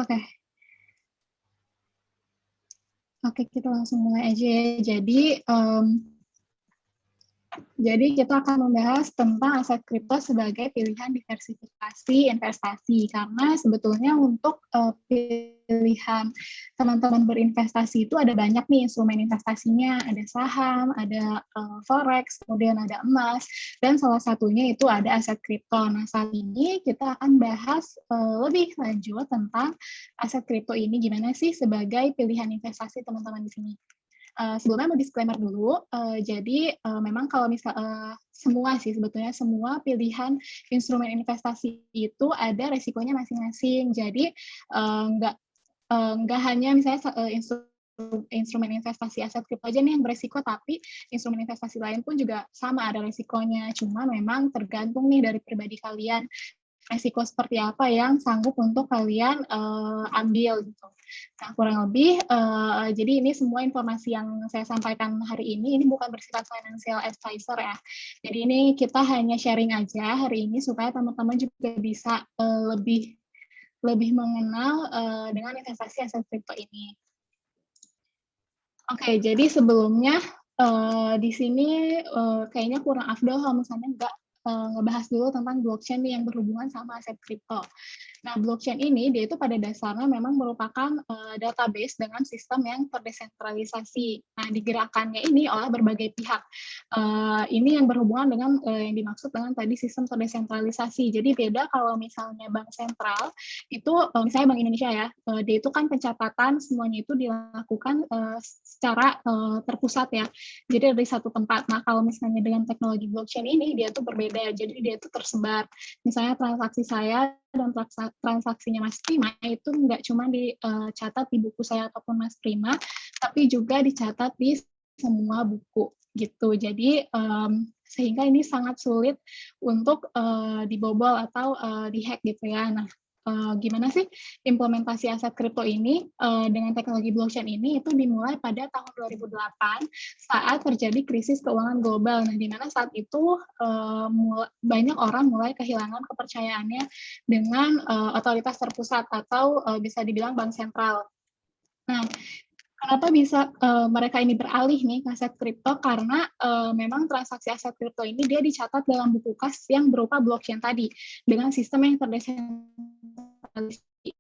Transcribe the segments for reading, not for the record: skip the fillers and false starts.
Oke. Oke, kita langsung mulai aja ya. Jadi kita akan membahas tentang aset kripto sebagai pilihan diversifikasi investasi, karena sebetulnya untuk pilihan teman-teman berinvestasi itu ada banyak nih instrumen investasinya, ada saham, ada forex, kemudian ada emas, dan salah satunya itu ada aset kripto. Nah, saat ini kita akan bahas lebih lanjut tentang aset kripto ini, gimana sih sebagai pilihan investasi teman-teman di sini. Sebelumnya mau disclaimer dulu, memang kalau semua sih sebetulnya semua pilihan instrumen investasi itu ada resikonya masing-masing. Jadi nggak hanya misalnya instrumen investasi aset kripto aja nih yang beresiko, tapi instrumen investasi lain pun juga sama ada resikonya. Cuma memang tergantung nih dari pribadi kalian, resiko seperti apa yang sanggup untuk kalian ambil gitu. Nah, kurang lebih, jadi ini semua informasi yang saya sampaikan hari ini bukan bersifat financial advisor ya. Jadi ini kita hanya sharing aja hari ini supaya teman-teman juga bisa lebih mengenal dengan investasi aset kripto ini. Oke, jadi sebelumnya di sini kayaknya kurang afdol kalau misalnya nggak ngebahas dulu tentang blockchain yang berhubungan sama aset kripto. Nah, blockchain ini dia itu pada dasarnya memang merupakan database dengan sistem yang terdesentralisasi. Nah, digerakkannya ini oleh berbagai pihak. Ini yang berhubungan dengan yang dimaksud dengan tadi sistem terdesentralisasi. Jadi beda kalau misalnya bank sentral itu misalnya Bank Indonesia ya, dia itu kan pencatatan semuanya itu dilakukan secara terpusat ya. Jadi dari satu tempat. Nah, kalau misalnya dengan teknologi blockchain ini dia tuh berbeda. Jadi dia itu tersebar. Misalnya transaksi saya dan transaksinya Mas Prima itu nggak cuma dicatat di buku saya ataupun Mas Prima, tapi juga dicatat di semua buku gitu. Jadi sehingga ini sangat sulit untuk dibobol atau dihack gitu ya. Nah, gimana sih implementasi aset kripto ini dengan teknologi blockchain ini itu dimulai pada tahun 2008 saat terjadi krisis keuangan global. Nah, di mana saat itu banyak orang mulai kehilangan kepercayaannya dengan otoritas terpusat atau bisa dibilang bank sentral. Nah, kenapa bisa mereka ini beralih nih ke aset kripto? Karena memang transaksi aset kripto ini dia dicatat dalam buku kas yang berupa blockchain tadi dengan sistem yang terdesentralisasi.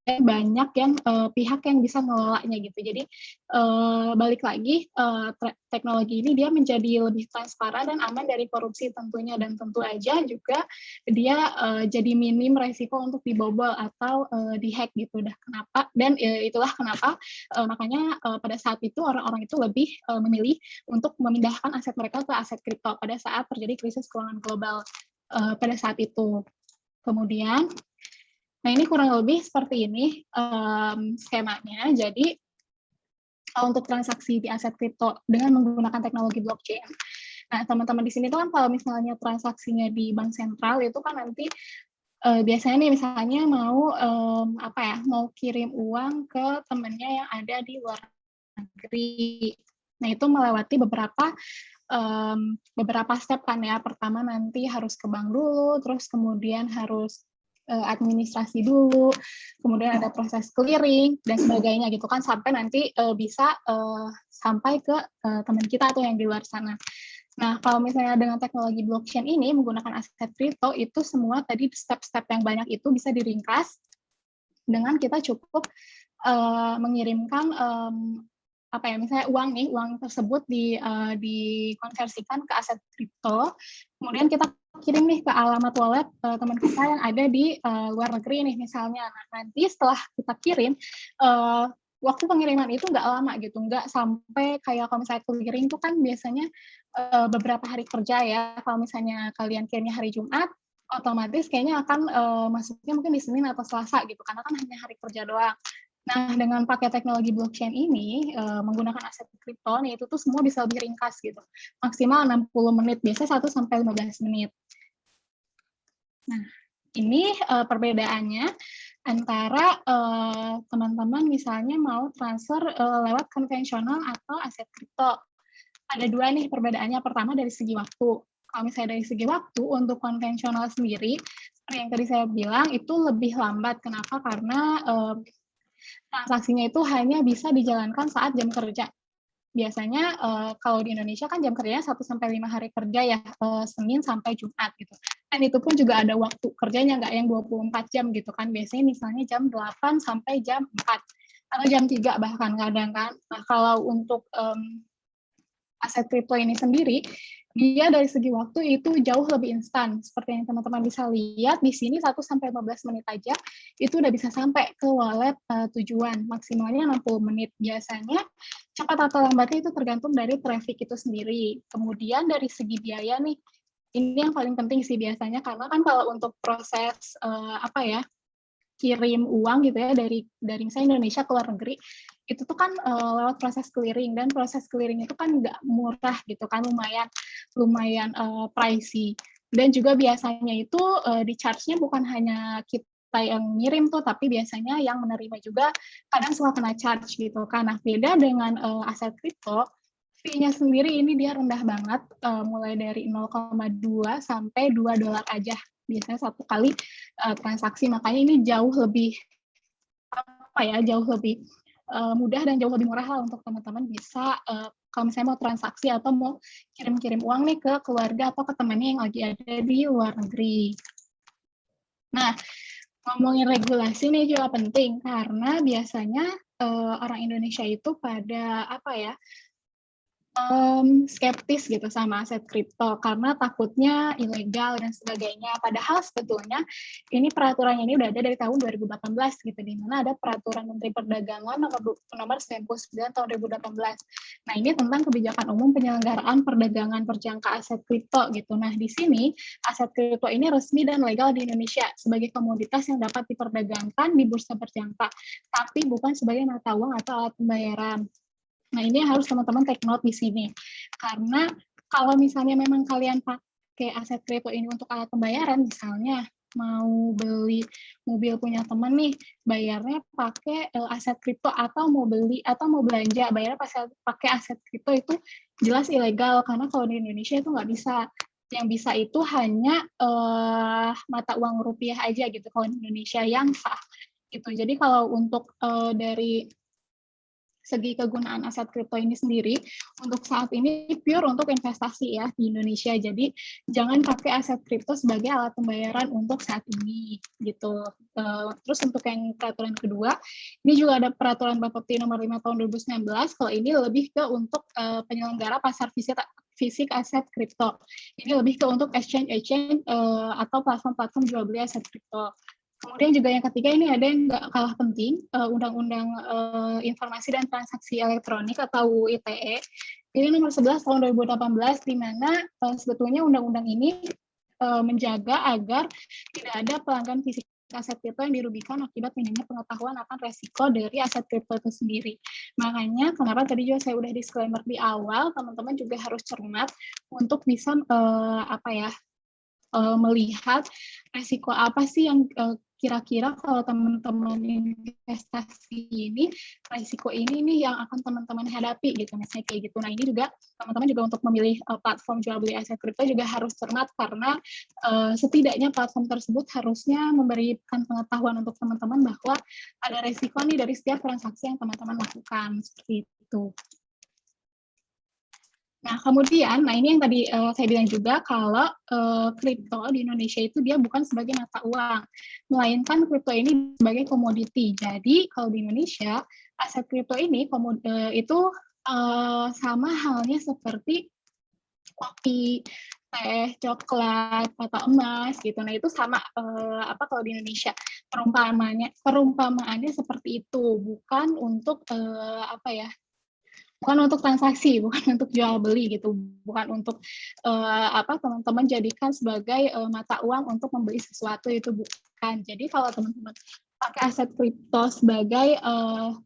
Banyak yang pihak yang bisa mengelolanya gitu. Jadi balik lagi teknologi ini dia menjadi lebih transparan dan aman dari korupsi tentunya, dan tentu aja juga dia jadi minim resiko untuk dibobol atau dihack gitu. Kenapa? Dan itulah kenapa makanya pada saat itu orang-orang itu lebih memilih untuk memindahkan aset mereka ke aset kripto pada saat terjadi krisis keuangan global pada saat itu. Kemudian, nah ini kurang lebih seperti ini skemanya. Jadi untuk transaksi di aset kripto dengan menggunakan teknologi blockchain. Nah, teman-teman di sini tuh kan kalau misalnya transaksinya di bank sentral itu kan nanti biasanya nih misalnya mau kirim uang ke temennya yang ada di luar negeri. Nah, itu melewati beberapa step kan ya. Pertama nanti harus ke bank dulu, terus kemudian harus administrasi dulu, kemudian ada proses clearing dan sebagainya gitu kan, sampai nanti bisa sampai ke teman kita atau yang di luar sana. Nah, kalau misalnya dengan teknologi blockchain ini menggunakan aset kripto, itu semua tadi step-step yang banyak itu bisa diringkas dengan kita cukup mengirimkan misalnya uang tersebut dikonversikan ke aset kripto, kemudian kita kirim nih ke alamat wallet teman kita yang ada di luar negeri nih misalnya. Nah, nanti setelah kita kirim, waktu pengiriman itu nggak lama gitu, nggak sampai kayak kalau misalnya clearing itu kan biasanya beberapa hari kerja ya. Kalau misalnya kalian kirimnya hari Jumat, otomatis kayaknya akan masuknya mungkin di Senin atau Selasa gitu, karena kan hanya hari kerja doang. Nah, dengan pakai teknologi blockchain ini, menggunakan aset kripto, nih itu tuh semua bisa lebih ringkas gitu. Maksimal 60 menit, biasanya 1-15 menit. Nah, ini perbedaannya antara teman-teman misalnya mau transfer lewat konvensional atau aset kripto. Ada dua nih perbedaannya. Pertama dari segi waktu. Kalau misalnya dari segi waktu, untuk konvensional sendiri, seperti yang tadi saya bilang, itu lebih lambat. Kenapa? Karena Transaksinya itu hanya bisa dijalankan saat jam kerja. Biasanya kalau di Indonesia kan jam kerjanya 1-5 hari kerja ya, Senin sampai Jumat gitu. Dan itu pun juga ada waktu kerjanya, nggak yang 24 jam gitu kan. Biasanya misalnya jam 8 sampai jam 4 atau jam 3 bahkan kadang kan. Nah, kalau untuk aset kripto ini sendiri, dia dari segi waktu itu jauh lebih instan. Seperti yang teman-teman bisa lihat di sini 1-15 menit aja itu udah bisa sampai ke wallet tujuan. Maksimalnya 60 menit. Biasanya cepat atau lambatnya itu tergantung dari traffic itu sendiri. Kemudian dari segi biaya nih, ini yang paling penting sih biasanya, karena kan kalau untuk proses kirim uang gitu ya dari misalnya Indonesia ke luar negeri, itu tuh kan lewat proses clearing, dan proses clearing itu kan nggak murah gitu kan, lumayan pricey. Dan juga biasanya itu di charge-nya bukan hanya kita yang ngirim tuh, tapi biasanya yang menerima juga kadang suka kena charge gitu kan. Nah, beda dengan aset kripto, fee-nya sendiri ini dia rendah banget, mulai dari 0,2 sampai $2 aja biasanya satu kali transaksi. Makanya ini jauh lebih jauh lebih mudah dan jauh lebih murah lah untuk teman-teman bisa kalau misalnya mau transaksi atau mau kirim-kirim uang nih ke keluarga atau ke temannya yang lagi ada di luar negeri. Nah, ngomongin regulasi nih juga penting, karena biasanya orang Indonesia itu pada skeptis gitu sama aset kripto karena takutnya ilegal dan sebagainya. Padahal sebetulnya ini peraturannya ini udah ada dari tahun 2018 gitu, di mana ada peraturan Menteri Perdagangan nomor 99 tahun 2018. Nah, ini tentang kebijakan umum penyelenggaraan perdagangan berjangka aset kripto gitu. Nah, di sini aset kripto ini resmi dan legal di Indonesia sebagai komoditas yang dapat diperdagangkan di bursa berjangka, tapi bukan sebagai mata uang atau alat pembayaran. Nah, ini harus teman-teman take note di sini. Karena kalau misalnya memang kalian pakai aset kripto ini untuk alat pembayaran, misalnya mau beli mobil punya teman nih, bayarnya pakai aset kripto, atau mau beli atau mau belanja, bayarnya pakai aset kripto, itu jelas ilegal. Karena kalau di Indonesia itu nggak bisa. Yang bisa itu hanya mata uang rupiah aja gitu, kalau di Indonesia yang sah. Gitu. Jadi kalau untuk dari segi kegunaan aset kripto ini sendiri, untuk saat ini pure untuk investasi ya di Indonesia. Jadi jangan pakai aset kripto sebagai alat pembayaran untuk saat ini gitu. Terus untuk yang peraturan kedua, ini juga ada peraturan Bapepti nomor 5 tahun 2019. Kalau ini lebih ke untuk penyelenggara pasar fisik aset kripto. Ini lebih ke untuk exchange atau platform-platform jual beli aset kripto. Kemudian juga yang ketiga, ini ada yang nggak kalah penting, Undang-Undang Informasi dan Transaksi Elektronik atau ITE. Ini nomor 11 tahun 2018, di mana sebetulnya undang-undang ini menjaga agar tidak ada pelanggan fisik aset kripto yang dirugikan akibat minimnya pengetahuan akan resiko dari aset kripto itu sendiri. Makanya kenapa tadi juga saya udah disclaimer di awal, teman-teman juga harus cermat untuk bisa melihat resiko apa sih yang kira-kira kalau teman-teman investasi ini, resiko ini nih yang akan teman-teman hadapi gitu, misalnya kayak gitu. Nah, ini juga teman-teman juga untuk memilih platform jual beli aset kripto juga harus cermat, karena setidaknya platform tersebut harusnya memberikan pengetahuan untuk teman-teman bahwa ada resiko nih dari setiap transaksi yang teman-teman lakukan, seperti itu. Nah, kemudian, ini yang tadi saya bilang juga, kalau kripto di Indonesia itu dia bukan sebagai mata uang, melainkan kripto ini sebagai komoditi. Jadi, kalau di Indonesia, aset kripto ini itu sama halnya seperti kopi, teh, coklat, atau emas gitu. Nah, itu sama kalau di Indonesia perumpamaannya seperti itu, bukan untuk bukan untuk transaksi, bukan untuk jual beli gitu, bukan untuk teman-teman jadikan sebagai mata uang untuk membeli sesuatu, itu bukan. Jadi kalau teman-teman pakai aset kripto sebagai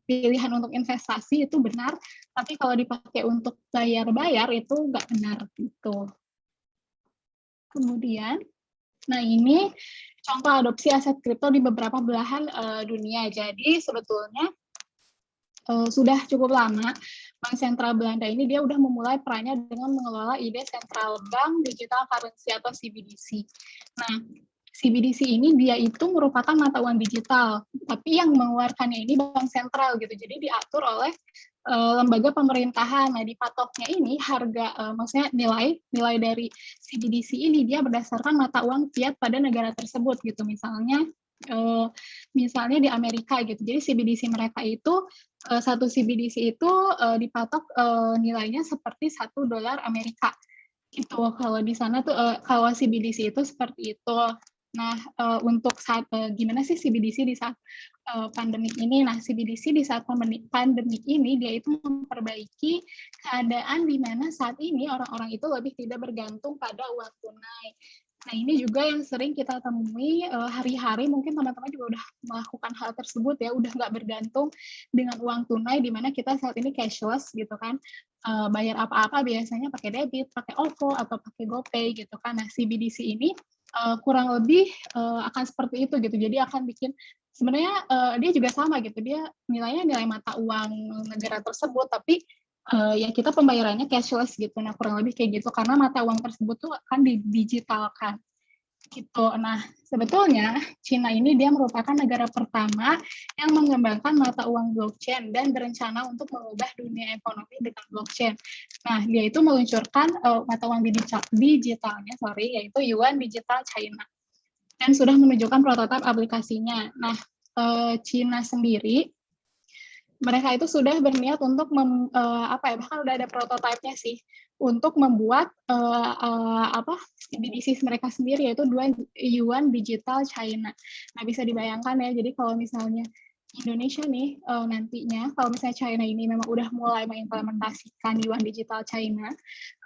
pilihan untuk investasi itu benar, tapi kalau dipakai untuk bayar-bayar itu nggak benar gitu. Kemudian, nah ini contoh adopsi aset kripto di beberapa belahan dunia. Jadi sebetulnya sudah cukup lama, Bank Sentral Belanda ini dia udah memulai perannya dengan mengelola ide Central Bank Digital Currency atau CBDC. Nah, CBDC ini dia itu merupakan mata uang digital, tapi yang mengeluarkannya ini bank sentral gitu. Jadi diatur oleh lembaga pemerintahan. Nah, dipatoknya ini harga, maksudnya nilai dari CBDC ini dia berdasarkan mata uang fiat pada negara tersebut gitu. Misalnya di Amerika gitu. Jadi CBDC mereka itu satu CBDC itu dipatok nilainya seperti $1 Amerika. Itu kalau di sana tuh kalau CBDC itu seperti itu. Nah, untuk gimana sih CBDC di saat pandemik ini? Nah, CBDC di saat pandemik ini dia itu memperbaiki keadaan di mana saat ini orang-orang itu lebih tidak bergantung pada uang tunai. Nah, ini juga yang sering kita temui hari-hari, mungkin teman-teman juga udah melakukan hal tersebut ya, udah nggak bergantung dengan uang tunai, di mana kita saat ini cashless gitu kan, bayar apa-apa biasanya pakai debit, pakai OVO, atau pakai GoPay gitu kan. Nah, CBDC ini kurang lebih akan seperti itu gitu, jadi akan bikin sebenarnya dia juga sama gitu, dia nilainya nilai mata uang negara tersebut, tapi ya kita pembayarannya cashless gitu. Nah, kurang lebih kayak gitu karena mata uang tersebut tuh akan didigitalkan gitu. Nah, sebetulnya Cina ini dia merupakan negara pertama yang mengembangkan mata uang blockchain dan berencana untuk mengubah dunia ekonomi dengan blockchain. Nah, dia itu meluncurkan mata uang digitalnya, yaitu Yuan Digital China, dan sudah menunjukkan prototipe aplikasinya. Nah, Cina sendiri mereka itu sudah berniat untuk bahkan udah ada prototipenya sih untuk membuat CBDC mereka sendiri, yaitu Yuan Digital China. Nah, bisa dibayangkan ya, jadi kalau misalnya Indonesia nih nantinya kalau misalnya China ini memang udah mulai mengimplementasikan Yuan Digital China,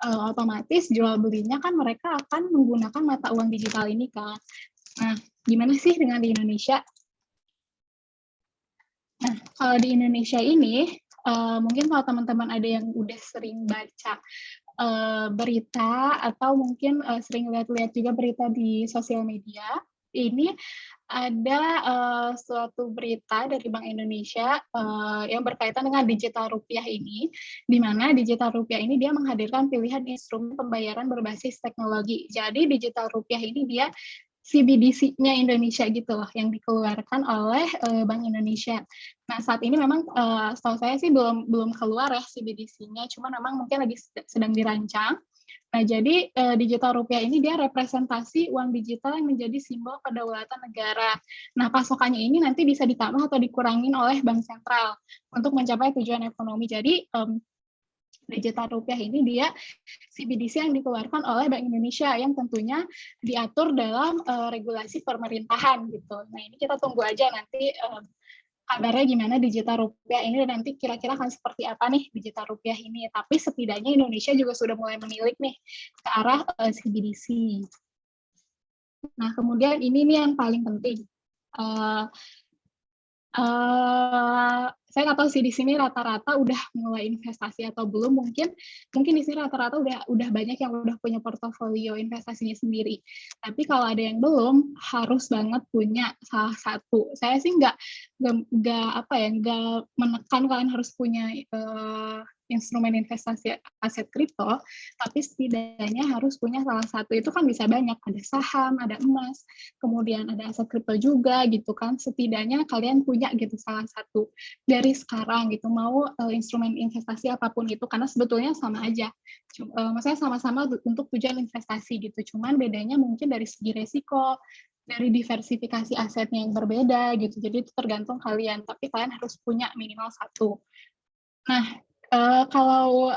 otomatis jual belinya kan mereka akan menggunakan mata uang digital ini kan. Nah, gimana sih dengan di Indonesia? Nah, kalau di Indonesia ini, mungkin kalau teman-teman ada yang udah sering baca berita atau mungkin sering lihat-lihat juga berita di sosial media, ini ada suatu berita dari Bank Indonesia yang berkaitan dengan digital rupiah ini, di mana digital rupiah ini dia menghadirkan pilihan instrumen pembayaran berbasis teknologi. Jadi digital rupiah ini dia CBDC-nya Indonesia gitu loh, yang dikeluarkan oleh Bank Indonesia. Nah, saat ini memang setahu saya sih belum keluar ya CBDC-nya, cuma memang mungkin lagi sedang dirancang. Nah, jadi digital rupiah ini dia representasi uang digital yang menjadi simbol kedaulatan negara. Nah, pasokannya ini nanti bisa ditambah atau dikurangin oleh bank sentral untuk mencapai tujuan ekonomi. Jadi digital rupiah ini dia CBDC yang dikeluarkan oleh Bank Indonesia yang tentunya diatur dalam regulasi pemerintahan gitu. Nah, ini kita tunggu aja nanti kabarnya gimana digital rupiah ini, dan nanti kira-kira akan seperti apa nih digital rupiah ini. Tapi setidaknya Indonesia juga sudah mulai menilik nih ke arah CBDC. Nah, kemudian ini nih yang paling penting. Saya nggak tahu sih di sini rata-rata udah mulai investasi atau belum, mungkin di sini rata-rata udah banyak yang udah punya portofolio investasinya sendiri. Tapi kalau ada yang belum, harus banget punya salah satu. Saya sih nggak menekan kalian harus punya instrumen investasi aset kripto, tapi setidaknya harus punya salah satu. Itu kan bisa banyak, ada saham, ada emas, kemudian ada aset kripto juga gitu kan. Setidaknya kalian punya gitu salah satu dari sekarang gitu, mau instrumen investasi apapun itu, karena sebetulnya sama aja. Maksudnya sama-sama untuk tujuan investasi gitu, cuman bedanya mungkin dari segi resiko, dari diversifikasi asetnya yang berbeda gitu. Jadi itu tergantung kalian, tapi kalian harus punya minimal satu. Nah, kalau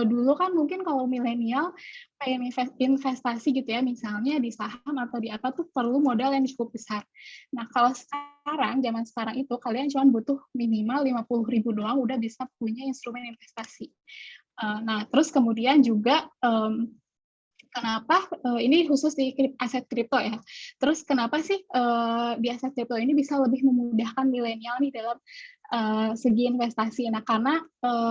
dulu kan mungkin kalau milenial pengen investasi gitu ya, misalnya di saham atau di apa tuh perlu modal yang cukup besar. Nah, kalau zaman sekarang itu kalian cuma butuh minimal 50.000 doang udah bisa punya instrumen investasi. Nah, terus kemudian juga kenapa ini khusus di aset kripto ya. Terus kenapa sih di aset kripto ini bisa lebih memudahkan milenial nih dalam segi investasi. Nah, karena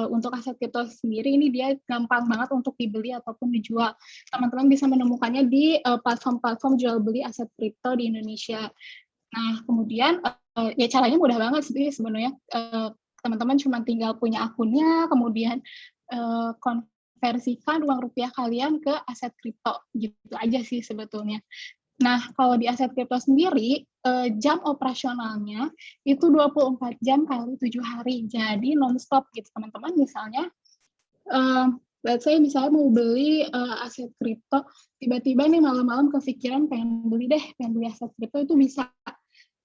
untuk aset kripto sendiri ini dia gampang banget untuk dibeli ataupun dijual. Teman-teman bisa menemukannya di platform-platform jual beli aset kripto di Indonesia. Nah, kemudian ya caranya mudah banget sih sebenarnya. Teman-teman cuma tinggal punya akunnya, kemudian konversikan uang rupiah kalian ke aset kripto, gitu aja sih sebetulnya. Nah, kalau di aset kripto sendiri, jam operasionalnya itu 24 jam kali 7 hari. Jadi nonstop gitu, teman-teman. Misalnya, let's say misalnya mau beli aset kripto, tiba-tiba nih malam-malam kepikiran pengen beli aset kripto, itu bisa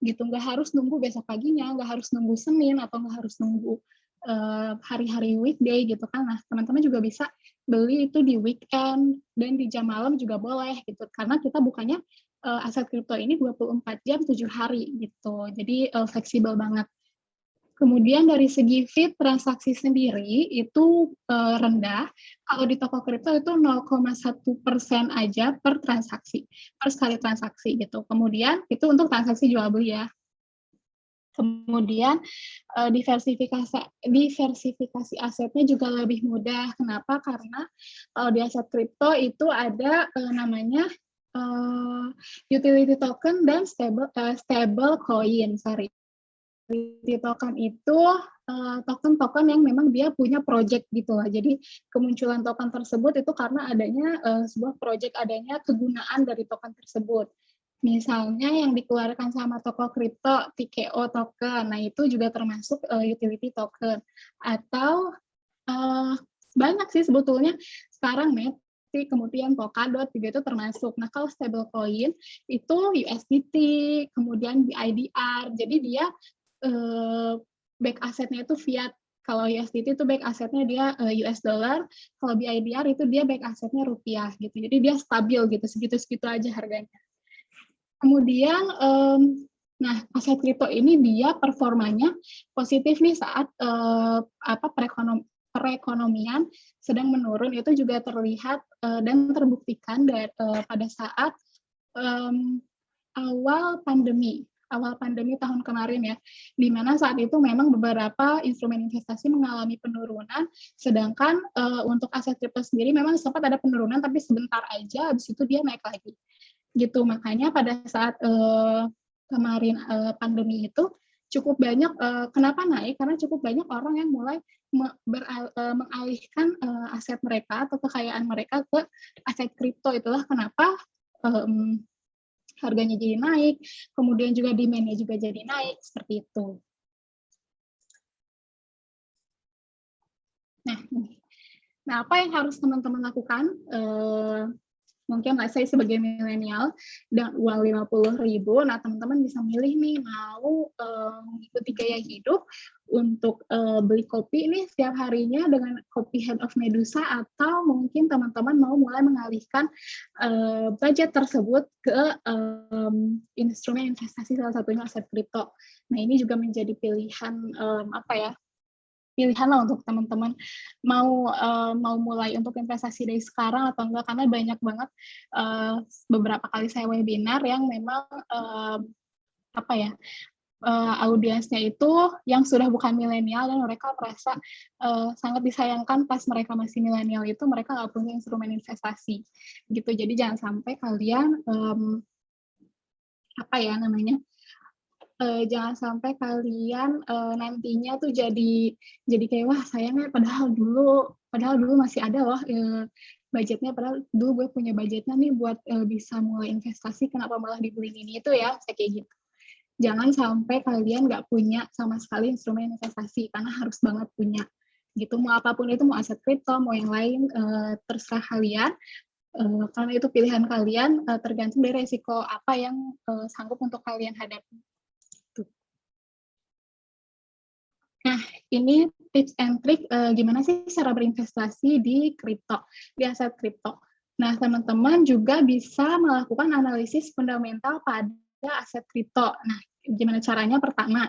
gitu, nggak harus nunggu besok paginya, nggak harus nunggu Senin, atau nggak harus nunggu hari-hari weekday gitu kan. Nah, teman-teman juga bisa beli itu di weekend dan di jam malam juga boleh gitu, karena kita bukannya aset kripto ini 24 jam 7 hari gitu, jadi fleksibel banget. Kemudian dari segi fee transaksi sendiri itu rendah. Kalau di toko kripto itu 0,1% aja per transaksi, per sekali transaksi gitu. Kemudian itu untuk transaksi jual beli ya. Kemudian diversifikasi asetnya juga lebih mudah. Kenapa? Karena kalau di aset kripto itu ada namanya utility token dan stable coin. Sorry. Utility token itu token-token yang memang dia punya project gitu lah. Jadi kemunculan token tersebut itu karena adanya sebuah project, adanya kegunaan dari token tersebut. Misalnya yang dikeluarkan sama toko kripto, TKO token, nah itu juga termasuk utility token. Atau banyak sih sebetulnya sekarang Matic, kemudian Polkadot juga itu termasuk. Nah kalau stablecoin itu USDT, kemudian BIDR, jadi dia back asetnya itu fiat. Kalau USDT itu back asetnya dia US dollar, kalau BIDR itu dia back asetnya rupiah gitu. Jadi dia stabil gitu, segitu-segitu aja harganya. Kemudian, nah aset kripto ini dia performanya positif nih saat perekonomian sedang menurun, itu juga terlihat dan terbuktikan pada saat awal pandemi tahun kemarin ya, di mana saat itu memang beberapa instrumen investasi mengalami penurunan, sedangkan untuk aset kripto sendiri memang sempat ada penurunan, tapi sebentar aja, habis itu dia naik lagi. Gitu, makanya pada saat kemarin pandemi itu cukup banyak, kenapa naik? Karena cukup banyak orang yang mulai mengalihkan aset mereka atau kekayaan mereka ke aset kripto. Itulah kenapa harganya jadi naik, kemudian juga demand-nya juga jadi naik, seperti itu. Nah, apa yang harus teman-teman lakukan? Mungkin saya sebagai milenial dan uang 50.000, nah teman-teman bisa milih nih mau mengikuti gaya hidup untuk beli kopi ini setiap harinya dengan kopi Head of Medusa, atau mungkin teman-teman mau mulai mengalihkan budget tersebut ke instrumen investasi, salah satunya aset kripto. Nah ini juga menjadi pilihan pilihan lah untuk teman-teman mau mulai untuk investasi dari sekarang atau enggak, karena banyak banget beberapa kali saya webinar yang memang audiensnya itu yang sudah bukan milenial, dan mereka merasa sangat disayangkan pas mereka masih milenial itu mereka nggak punya instrumen investasi gitu. Jadi jangan sampai kalian jangan sampai kalian nantinya tuh jadi kayak wah sayangnya padahal dulu masih ada loh budgetnya, padahal dulu gue punya budgetnya nih buat bisa mulai investasi, kenapa malah dibeliin ini itu ya, kayak gitu. Jangan sampai kalian nggak punya sama sekali instrumen investasi, karena harus banget punya gitu. Mau apapun itu, mau aset kripto, mau yang lain, terserah kalian, karena itu pilihan kalian, tergantung dari resiko apa yang sanggup untuk kalian hadapi. Nah, ini tips and trick gimana sih cara berinvestasi di kripto, di aset kripto. Nah, teman-teman juga bisa melakukan analisis fundamental pada aset kripto. Nah, gimana caranya? Pertama,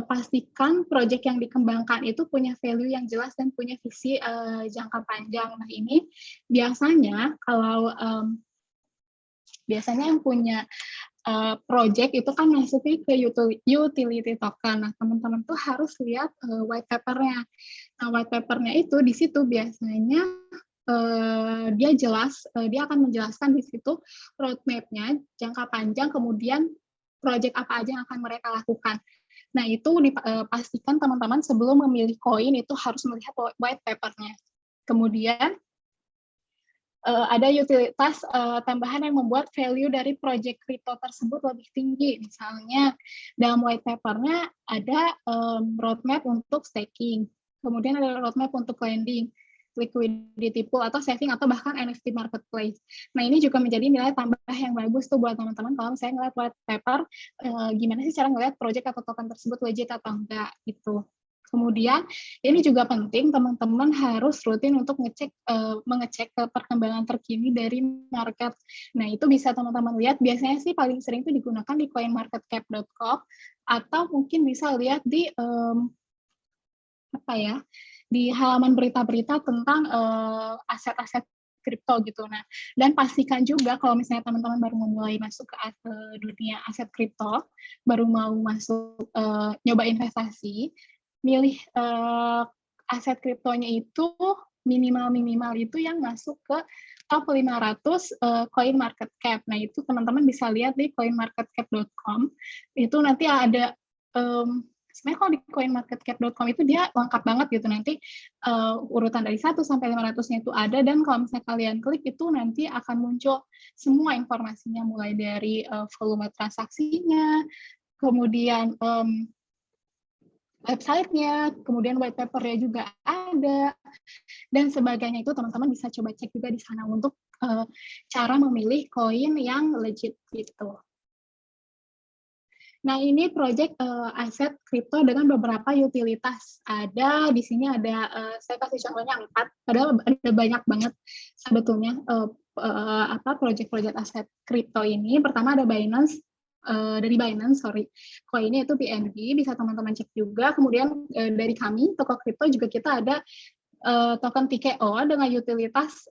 pastikan proyek yang dikembangkan itu punya value yang jelas dan punya visi jangka panjang. Nah, ini biasanya biasanya yang punya project itu kan masuknya ke utility token. Nah, teman-teman tuh harus lihat white paper-nya. Nah, white paper-nya itu di situ biasanya dia dia akan menjelaskan di situ roadmap-nya, jangka panjang, kemudian project apa aja yang akan mereka lakukan. Nah, itu pastikan teman-teman sebelum memilih koin itu harus melihat white paper-nya. Kemudian ada utilitas tambahan yang membuat value dari project kripto tersebut lebih tinggi. Misalnya dalam white paper-nya ada roadmap untuk staking, kemudian ada roadmap untuk lending, liquidity pool atau saving atau bahkan NFT marketplace. Nah ini juga menjadi nilai tambah yang bagus tuh buat teman-teman kalau misalnya ngeliat white paper, gimana sih cara ngeliat project atau token tersebut legit atau enggak gitu. Kemudian ini juga penting teman-teman harus rutin untuk mengecek perkembangan terkini dari market. Nah itu bisa teman-teman lihat, biasanya sih paling sering itu digunakan di coinmarketcap.com atau mungkin bisa lihat di di halaman berita-berita tentang aset-aset kripto gitu. Nah, dan pastikan juga kalau misalnya teman-teman baru memulai masuk ke dunia aset kripto, baru mau masuk nyoba investasi, milih aset kriptonya itu minimal itu yang masuk ke top 500 coin market cap. Nah, itu teman-teman bisa lihat di coinmarketcap.com. Itu nanti ada sebenarnya kalau di coinmarketcap.com itu dia lengkap banget gitu, nanti urutan dari 1 sampai 500-nya itu ada, dan kalau misalnya kalian klik itu nanti akan muncul semua informasinya mulai dari volume transaksinya, kemudian website-nya, kemudian white paper-nya juga ada, dan sebagainya. Itu teman-teman bisa coba cek juga di sana untuk cara memilih koin yang legit gitu. Nah, ini project aset kripto dengan beberapa utilitas. Ada di sini ada saya kasih contohnya 4, padahal ada banyak banget sebetulnya project-project aset kripto ini. Pertama ada Binance, dari Binance, koinnya itu BNB, bisa teman-teman cek juga. Kemudian dari kami, toko kripto juga kita ada token TKO dengan utilitas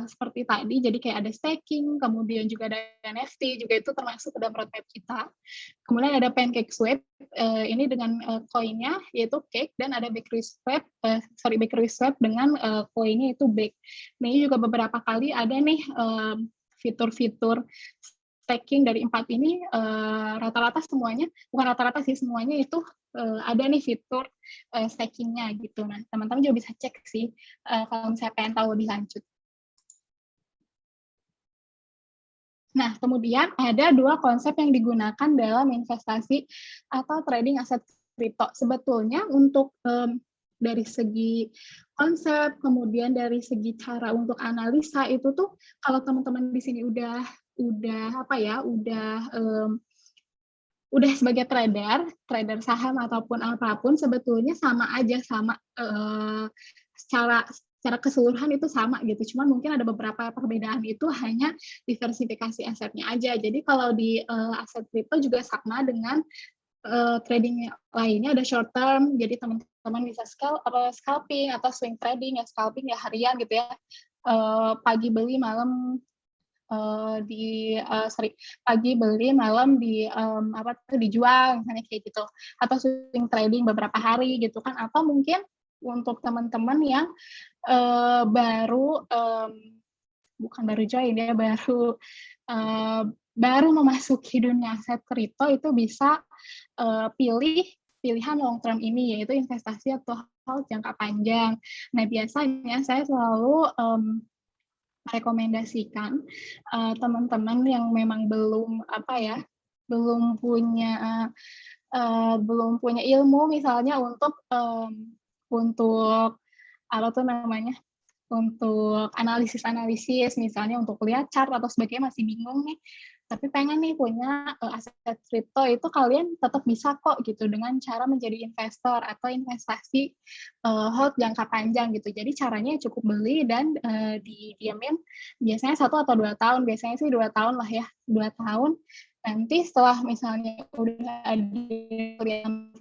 seperti tadi, jadi kayak ada staking, kemudian juga ada NFT, juga itu termasuk ke dalam roadmap kita. Kemudian ada Pancake Swap, ini dengan koinnya yaitu Cake, dan ada Bakery Swap dengan koinnya itu Bake. Nah, ini juga beberapa kali ada nih fitur-fitur staking dari 4 ini, rata-rata semuanya, bukan rata-rata sih, semuanya itu ada nih fitur staking-nya gitu. Nah, teman-teman juga bisa cek sih kalau misalnya pengen tahu lebih lanjut. Nah, kemudian ada 2 konsep yang digunakan dalam investasi atau trading aset kripto. Sebetulnya untuk dari segi konsep, kemudian dari segi cara untuk analisa itu tuh kalau teman-teman di sini udah sebagai trader saham ataupun apapun, sebetulnya sama aja, secara keseluruhan itu sama gitu. Cuman mungkin ada beberapa perbedaan, itu hanya diversifikasi asetnya aja. Jadi kalau di aset kripto juga sama dengan trading lainnya, ada short term, jadi teman-teman bisa scalping atau swing trading. Ya scalping ya harian gitu ya, pagi beli malam pagi beli malam dijual misalnya kayak gitu, atau swing trading beberapa hari gitu kan. Atau mungkin untuk teman-teman yang bukan baru join ya, baru memasuki dunia aset kripto, itu bisa pilihan long term ini, yaitu investasi atau hal jangka panjang. Nah, biasanya saya selalu merekomendasikan teman-teman yang memang belum punya ilmu misalnya untuk untuk analisis misalnya, untuk lihat chart atau sebagainya, masih bingung nih, tapi pengen nih punya aset kripto, itu kalian tetap bisa kok gitu dengan cara menjadi investor atau investasi hold jangka panjang gitu. Jadi caranya cukup beli dan didiamin biasanya 1 atau 2 tahun, biasanya sih 2 tahun lah ya, 2 tahun. Nanti setelah misalnya udah ada yang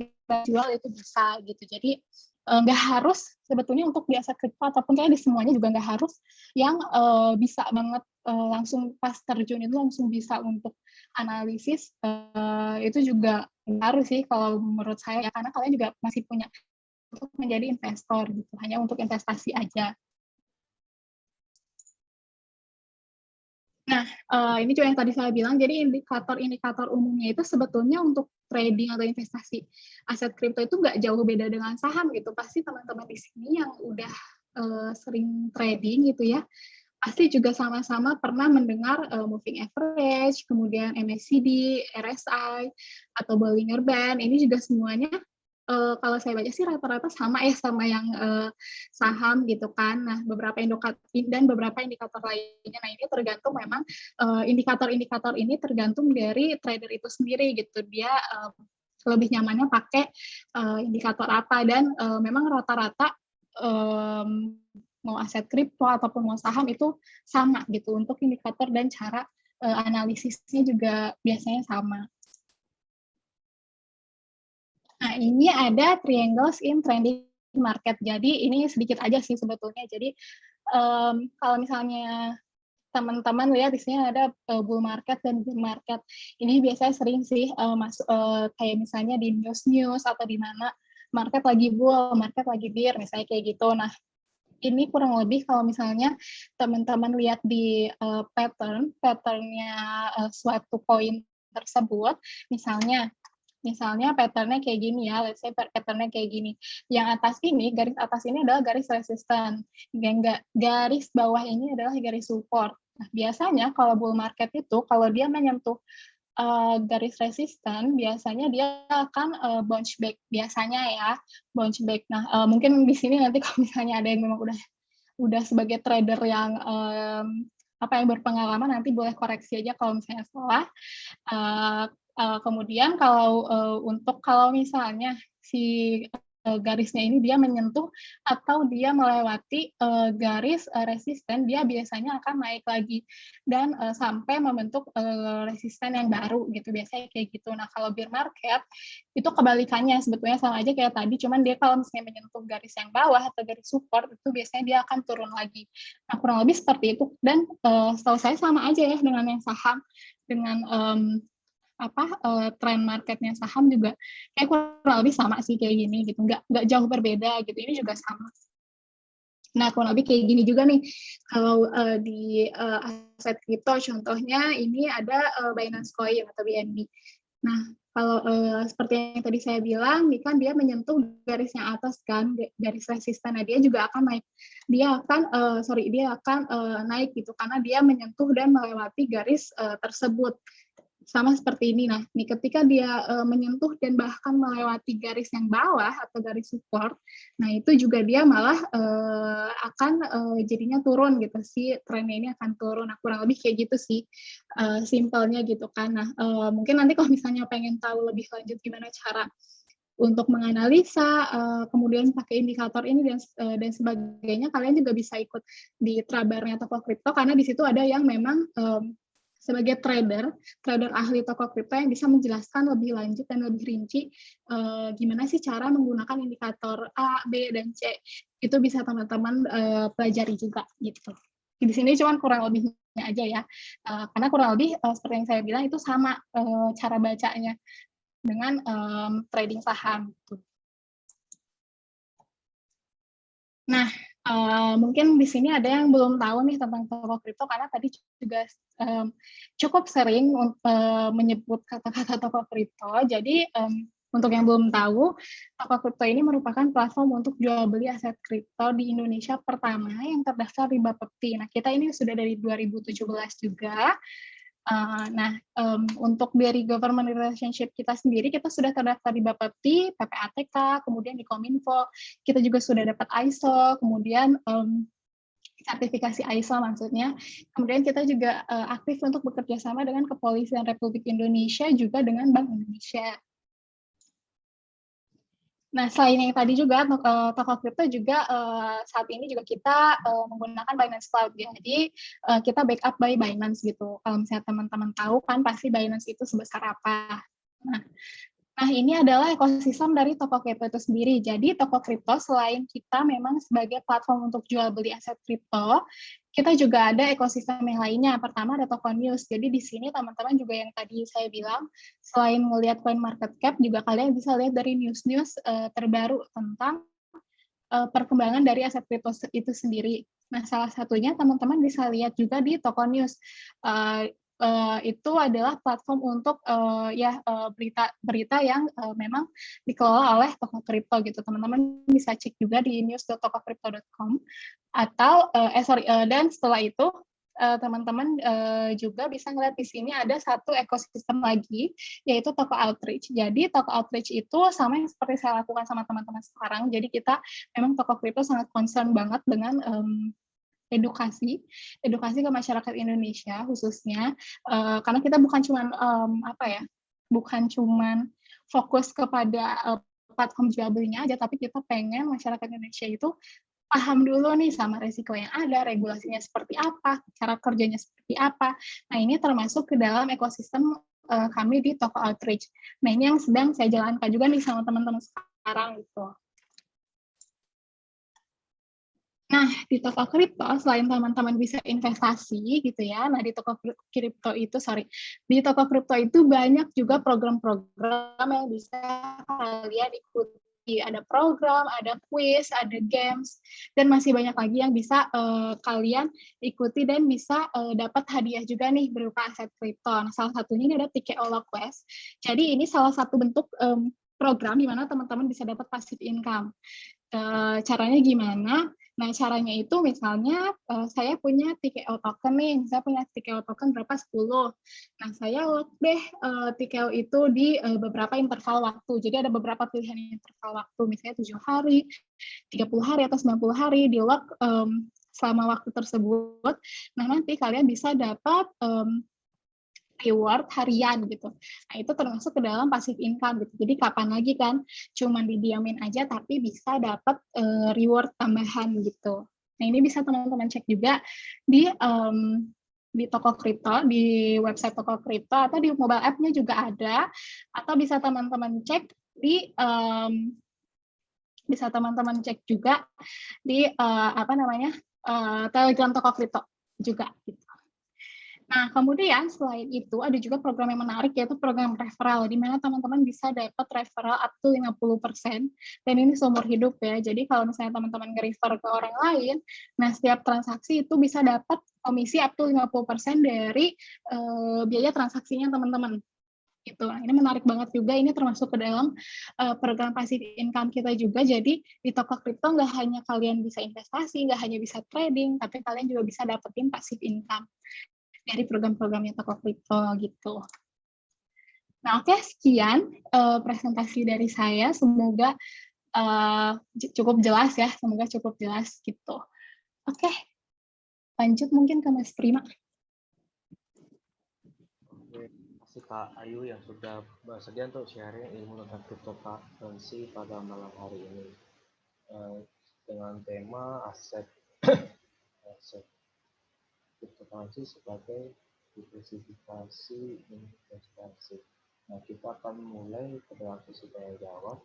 jual, itu bisa gitu. Jadi nggak harus sebetulnya untuk di aset kripto ataupun kayak di semuanya juga nggak harus yang bisa banget langsung pas terjun itu langsung bisa untuk analisis, itu juga harus sih kalau menurut saya ya, karena kalian juga masih punya untuk menjadi investor gitu, hanya untuk investasi aja. Nah, ini juga yang tadi saya bilang, jadi indikator umumnya itu sebetulnya untuk trading atau investasi aset kripto itu nggak jauh beda dengan saham gitu. Pasti teman-teman di sini yang udah sering trading gitu ya, pasti juga sama-sama pernah mendengar moving average, kemudian MACD, RSI, atau Bollinger Band. Ini juga semuanya kalau saya baca sih rata-rata sama ya sama yang saham gitu kan. Nah, beberapa indikator lainnya. Nah, ini tergantung memang indikator-indikator ini tergantung dari trader itu sendiri gitu. Dia lebih nyamannya pakai indikator apa dan memang rata-rata mau aset kripto ataupun mau saham itu sama gitu untuk indikator dan cara analisisnya juga biasanya sama. Nah, ini ada triangles in trending market. Jadi ini sedikit aja sih sebetulnya. Jadi kalau misalnya teman-teman lihat di sini ada bull market dan bear market. Ini biasanya sering sih masuk kayak misalnya di news atau di mana market lagi bull, market lagi bear, misalnya kayak gitu. Nah, ini kurang lebih kalau misalnya teman-teman lihat di patternnya suatu koin tersebut, misalnya patternnya kayak gini ya, let's say patternnya kayak gini. Yang atas ini, garis atas ini adalah garis resisten. Garis bawah ini adalah garis support. Nah, biasanya kalau bull market itu, kalau dia menyentuh garis resisten, biasanya dia akan bounce back. Biasanya ya, bounce back. Nah, mungkin di sini nanti kalau misalnya ada yang memang udah sebagai trader yang yang berpengalaman, nanti boleh koreksi aja kalau misalnya salah. Kemudian kalau misalnya si garisnya ini dia menyentuh atau dia melewati garis resisten, dia biasanya akan naik lagi dan sampai membentuk resisten yang baru gitu, biasanya kayak gitu. Nah, kalau bear market itu kebalikannya, sebetulnya sama aja kayak tadi, cuman dia kalau misalnya menyentuh garis yang bawah atau garis support itu biasanya dia akan turun lagi. Nah, kurang lebih seperti itu dan setahu saya sama aja ya dengan yang saham, dengan tren marketnya saham juga kayak kurang lebih sama sih kayak gini gitu, nggak jauh berbeda gitu. Ini juga sama. Nah, kurang lebih kayak gini juga nih kalau di aset kripto, contohnya ini ada Binance Coin atau BNB. Nah, kalau seperti yang tadi saya bilang, ini kan dia menyentuh garis yang atas kan, garis resisten. Nah, dia juga akan naik. Dia akan naik gitu karena dia menyentuh dan melewati garis tersebut. Sama seperti ini. Nah, ketika dia menyentuh dan bahkan melewati garis yang bawah atau garis support, nah itu juga dia malah akan jadinya turun gitu sih, trennya ini akan turun. Nah, kurang lebih kayak gitu sih, simpelnya gitu kan. Nah, mungkin nanti kalau misalnya pengen tahu lebih lanjut gimana cara untuk menganalisa, kemudian pakai indikator ini dan sebagainya, kalian juga bisa ikut di Trabarnya Toko Kripto, karena di situ ada yang memang sebagai trader ahli toko kripto yang bisa menjelaskan lebih lanjut dan lebih rinci gimana sih cara menggunakan indikator A, B, dan C. Itu bisa teman-teman pelajari juga gitu. Di sini cuma kurang lebihnya aja ya, karena kurang lebih seperti yang saya bilang itu sama cara bacanya dengan trading saham. Gitu. Nah, mungkin di sini ada yang belum tahu nih tentang toko kripto, karena tadi juga cukup sering menyebut kata-kata toko kripto. Jadi untuk yang belum tahu, toko kripto ini merupakan platform untuk jual beli aset kripto di Indonesia pertama yang terdaftar di Bapepti. Nah, kita ini sudah dari 2017 juga. Untuk dari government relationship kita sendiri, kita sudah terdaftar di Bapepti, PPATK, kemudian di Kominfo, kita juga sudah dapat ISO, kemudian sertifikasi ISO maksudnya. Kemudian kita juga aktif untuk bekerja sama dengan Kepolisian Republik Indonesia, juga dengan Bank Indonesia. Nah, selain yang tadi juga, toko kripto juga saat ini juga kita menggunakan Binance Cloud. Jadi kita backup by Binance gitu. Kalau misalnya teman-teman tahu kan pasti Binance itu sebesar apa. Nah, ini adalah ekosistem dari toko kripto itu sendiri. Jadi toko kripto selain kita memang sebagai platform untuk jual beli aset kripto, kita juga ada ekosistem yang lainnya. Pertama ada toko news. Jadi di sini teman-teman juga yang tadi saya bilang, selain melihat coin market cap, juga kalian bisa lihat dari news-news terbaru tentang perkembangan dari aset kripto itu sendiri. Nah, salah satunya teman-teman bisa lihat juga di toko news. itu adalah platform untuk berita-berita yang memang dikelola oleh toko kripto gitu. Teman-teman bisa cek juga di news.tokocrypto.com atau dan setelah itu teman-teman juga bisa ngeliat di sini ada satu ekosistem lagi, yaitu toko outreach. Jadi toko outreach itu sama yang seperti saya lakukan sama teman-teman sekarang. Jadi kita memang toko kripto sangat concern banget dengan edukasi ke masyarakat Indonesia khususnya, karena kita bukan cuman fokus kepada platform jual belinya aja, tapi kita pengen masyarakat Indonesia itu paham dulu nih sama resiko yang ada, regulasinya seperti apa, cara kerjanya seperti apa. Nah, ini termasuk ke dalam ekosistem kami di Toko Outreach. Nah, ini yang sedang saya jalankan juga nih sama teman-teman sekarang gitu. Nah, di toko kripto, selain teman-teman bisa investasi gitu ya, nah di toko kripto itu banyak juga program-program yang bisa kalian ikuti. Ada program, ada quiz, ada games, dan masih banyak lagi yang bisa kalian ikuti dan bisa dapat hadiah juga nih berupa aset kripto. Nah, salah satunya ini ada Tiket Ola Quest. Jadi ini salah satu bentuk program di mana teman-teman bisa dapat passive income. Caranya gimana? Nah, caranya itu misalnya saya punya TKO token nih, saya punya TKO token berapa 10. Nah, saya lock deh TKO itu di beberapa interval waktu. Jadi ada beberapa pilihan interval waktu, misalnya 7 hari, 30 hari, atau 90 hari, di lock selama waktu tersebut. Nah, nanti kalian bisa dapat reward harian gitu. Nah, itu termasuk ke dalam passive income gitu. Jadi kapan lagi kan cuman didiamin aja tapi bisa dapat reward tambahan gitu. Nah, ini bisa teman-teman cek juga di toko kripto, di website toko kripto, atau di mobile app-nya juga ada, atau bisa teman-teman cek juga di Telegram toko kripto juga gitu. Nah, kemudian selain itu ada juga program yang menarik, yaitu program referral, di mana teman-teman bisa dapat referral up to 50%, dan ini seumur hidup ya. Jadi kalau misalnya teman-teman nge-refer ke orang lain, nah setiap transaksi itu bisa dapat komisi up to 50% dari biaya transaksinya teman-teman. Gitu. Ini menarik banget juga, ini termasuk ke dalam program passive income kita juga. Jadi di toko kripto nggak hanya kalian bisa investasi, nggak hanya bisa trading, tapi kalian juga bisa dapetin passive income dari program-programnya toko kripto gitu. Nah, oke, sekian presentasi dari saya. Semoga cukup jelas ya, gitu. Oke, lanjut mungkin ke Mas Prima. Oke, terima kasih Kak Ayu yang sudah bersedia untuk sharing ilmu tentang cryptocurrency pada malam hari ini dengan tema aset cryptocurrency sebagai diversifikasi investasi. Nah, kita akan mulai ke dalam sesi tanya jawab.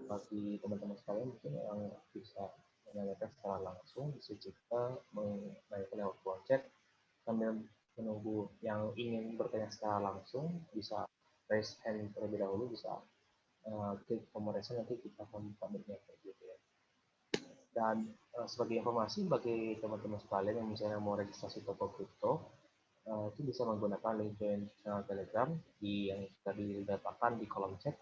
Bagi teman-teman sekalian mungkin yang bisa menanyakan secara langsung, bisa juga menanyakan lewat phone chat sambil menunggu yang ingin bertanya secara langsung bisa raise hand terlebih dahulu, bisa klik tombol raise hand, nanti kita akan buka mic-nya gitu ya. Dan sebagai informasi bagi teman-teman sekalian yang misalnya mau registrasi toko kripto, itu bisa menggunakan link join channel Telegram yang sudah didapatkan di kolom chat.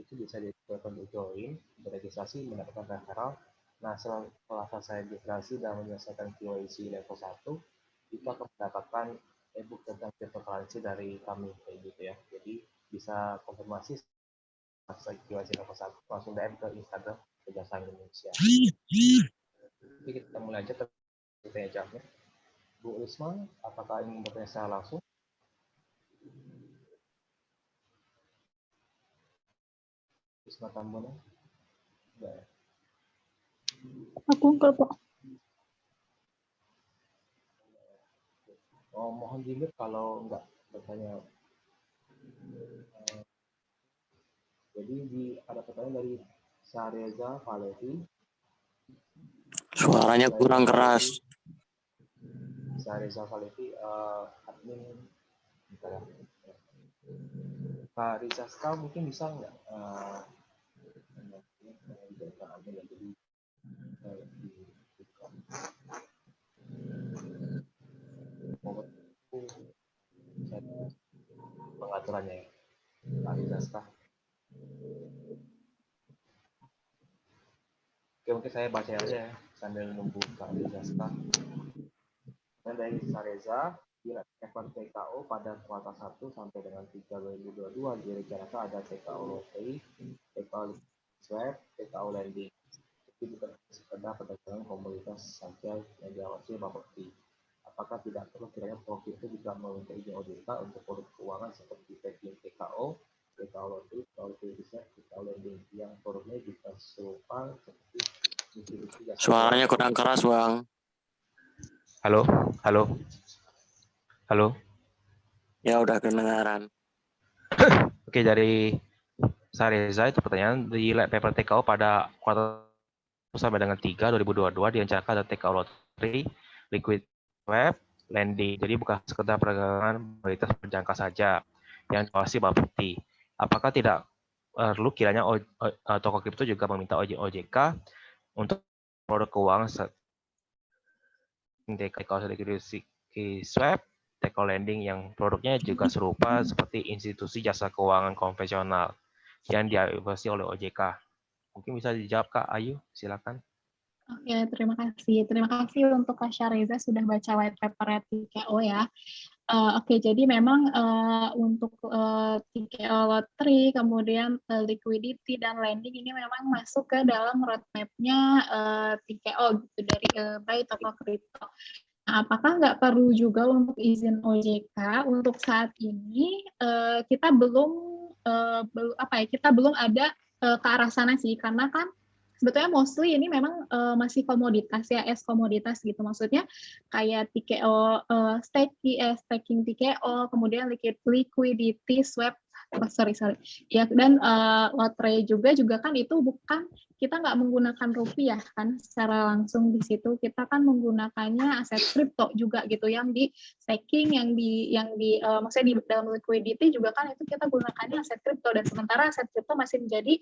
Itu bisa digunakan untuk join, beregistrasi, mendapatkan referral. Nah, setelah selesai registrasi dan menyelesaikan KYC level 1, itu akan mendapatkan e-book tentang cryptocurrency dari kami kayak gitu ya. Jadi bisa konfirmasi selesai KYC level 1 langsung DM ke Instagram Kejaksaan Indonesia. Jadi kita mulai aja pertanyaan jawabnya. Bu Risma, apakah ingin bertanya secara langsung? Risma Tambono? Enggak. Aku enggak, Pak. Mohon di-mute kalau enggak bertanya. Jadi ada pertanyaan dari Sareza Valevi. Suaranya kurang keras. Sareza Valevi, admin. Kak Rizaska mungkin bisa nggak? peraturannya ya. Kak Rizaska. Oke, mungkin saya baca aja ya sambil nunggu Kak Rizaska. Dan dari Sareza, di level TKO pada kuartal 1 sampai dengan 3 2022 direncanakan ada TKO lottery, TKO swap, TKO lending. Itu bukan sekedar perdagangan komoditas saja yang diawasi Bapepti. Apakah tidak perlu kiranya profit itu juga meminta izin OJK untuk produk keuangan seperti trading TKO, TKO lottery, TKO swap, TKO lending yang produknya juga serupa seperti institusi jasa Suaranya kurang keras, Bang. Halo, halo, halo. Ya udah kedengaran. Oke, dari Sareza itu pertanyaan di paper TKO pada kuartal sampai dengan 3 2022 direncanakan ada TKO lottery, liquid web, lending. Jadi bukan sekedar perdagangan komoditas berjangka saja yang diawasi Bapepti. Apakah tidak perlu kiranya toko kripto juga meminta OJK untuk produk keuangan TKO security swap, TKO lending yang produknya juga serupa seperti institusi jasa keuangan konvensional yang diawasi oleh OJK. Mungkin bisa dijawab Kak Ayu, silakan. Oke, terima kasih. Terima kasih untuk Kak Syariza sudah baca white paper TKO ya. Oke, jadi memang untuk TKO lottery, kemudian liquidity dan lending ini memang masuk ke dalam roadmap-nya TKO gitu dari by toko kripto. Nah, apakah nggak perlu juga untuk izin OJK? Untuk saat ini kita belum ada ke arah sana sih, karena kan sebetulnya mostly ini memang masih komoditas ya, komoditas gitu. Maksudnya kayak TKO, staking TKO, kemudian liquidity swap, ya, dan lotre juga kan itu bukan, kita nggak menggunakan rupiah kan secara langsung di situ, kita kan menggunakannya aset kripto juga gitu, yang di staking, yang di maksudnya di dalam liquidity juga kan itu kita gunakannya aset kripto, dan sementara aset kripto masih menjadi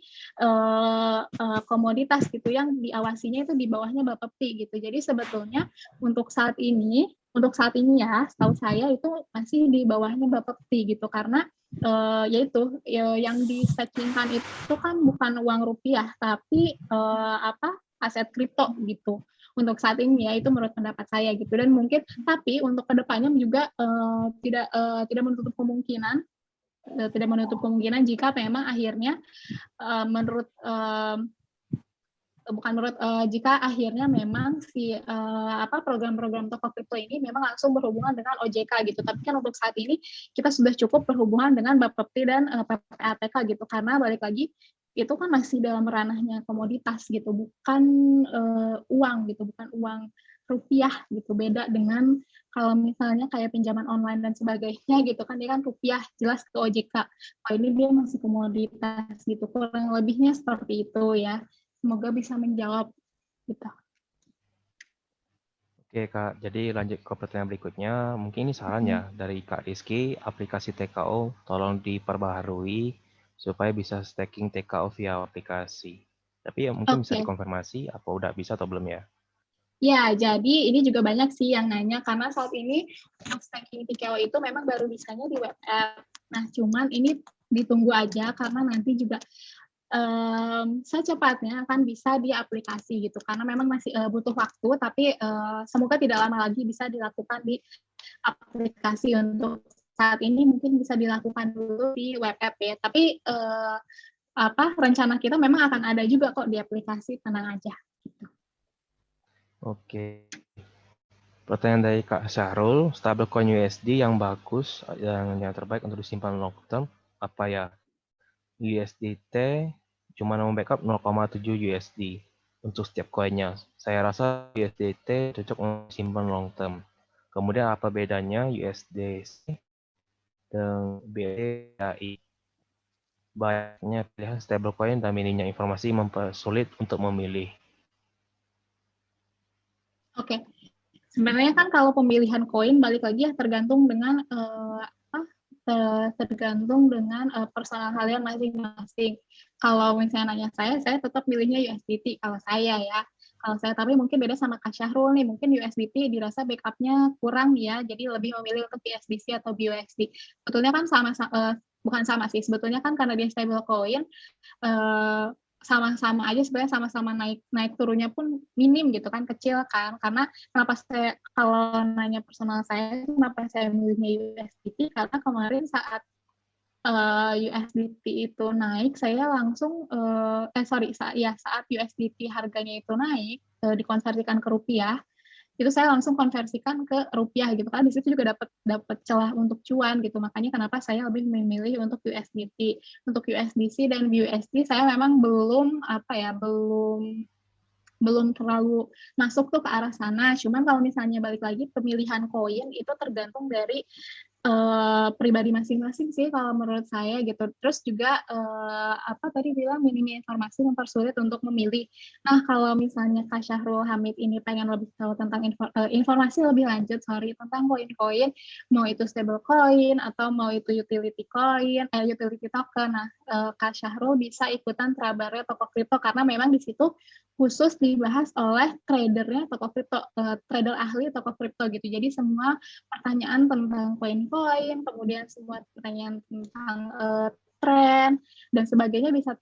komoditas gitu yang diawasinya itu di bawahnya Bapepti gitu. Jadi sebetulnya untuk saat ini ya, setahu saya itu masih di bawahnya Bapepti gitu, karena yaitu yang di-stakingkan itu kan bukan uang rupiah, tapi aset kripto gitu. Untuk saat ini ya, itu menurut pendapat saya gitu. Dan mungkin tapi untuk kedepannya juga tidak menutup kemungkinan jika memang akhirnya jika akhirnya memang si program-program toko kripto ini memang langsung berhubungan dengan OJK gitu. Tapi kan untuk saat ini kita sudah cukup berhubungan dengan Bapepti dan PPATK gitu, karena balik lagi itu kan masih dalam ranahnya komoditas gitu, bukan uang gitu, bukan uang rupiah gitu. Beda dengan kalau misalnya kayak pinjaman online dan sebagainya gitu kan, dia kan rupiah jelas ke OJK. Kalau ini dia masih komoditas gitu, kurang lebihnya seperti itu ya. Semoga bisa menjawab gitu. Oke Kak, jadi lanjut ke pertanyaan berikutnya. Mungkin ini saran ya dari Kak Rizky, aplikasi TKO tolong diperbaharui supaya bisa staking TKO via aplikasi. Tapi ya mungkin bisa dikonfirmasi apa udah bisa atau belum ya? Ya, jadi ini juga banyak sih yang nanya, karena saat ini staking TKO itu memang baru bisanya di web app. Nah, cuman ini ditunggu aja karena nanti juga secepatnya akan bisa di aplikasi gitu, karena memang masih butuh waktu, tapi semoga tidak lama lagi bisa dilakukan di aplikasi. Untuk saat ini mungkin bisa dilakukan dulu di web app ya, tapi rencana kita memang akan ada juga kok di aplikasi, tenang aja gitu. Oke. Pertanyaan dari Kak Syahrul, stablecoin USD yang bagus, yang terbaik untuk disimpan long term, apa ya? USDT cuma mau backup 0,7 USD untuk setiap koinnya. Saya rasa USDT cocok untuk simpan long term. Kemudian apa bedanya USDC dengan BNI? Banyaknya pilihan stablecoin dan minimnya informasi mempersulit untuk memilih. Oke. Sebenarnya kan kalau pemilihan koin balik lagi ya tergantung dengan personal kalian masing-masing. Kalau misalnya nanya saya tetap milihnya USDT kalau saya ya. Kalau saya, tapi mungkin beda sama Kak Syahrul nih, mungkin USDT dirasa backupnya kurang ya, jadi lebih memilih untuk USDC atau BUSD. Sebetulnya kan bukan sama sih, sebetulnya kan karena dia stable coin, sama-sama aja sebenarnya, sama-sama naik turunnya pun minim gitu kan, kecil kan. Karena kenapa saya, kalau nanya personal saya, kenapa saya milihnya USDT, karena kemarin saat USDT itu naik, saya langsung saat USDT harganya itu naik, dikonversikan ke rupiah, itu saya langsung konversikan ke rupiah gitu kan. Di situ juga dapat celah untuk cuan gitu. Makanya kenapa saya lebih memilih untuk USDT. Untuk USDC dan USD saya memang belum terlalu masuk tuh ke arah sana. Cuman kalau misalnya balik lagi, pemilihan koin itu tergantung dari pribadi masing-masing sih kalau menurut saya gitu. Terus juga tadi bilang minimnya informasi mempersulit untuk memilih. Nah, kalau misalnya Kak Syahrul Hamid ini pengen lebih tahu tentang informasi lebih lanjut tentang koin-koin, mau itu stable coin atau mau itu utility token. Nah, Kak Syahrul bisa ikutan Trabarnya Toko Kripto, karena memang di situ khusus dibahas oleh tradernya toko kripto, trader ahli toko kripto gitu. Jadi semua pertanyaan tentang koin-koin, kemudian semua pertanyaan tentang tren dan sebagainya bisa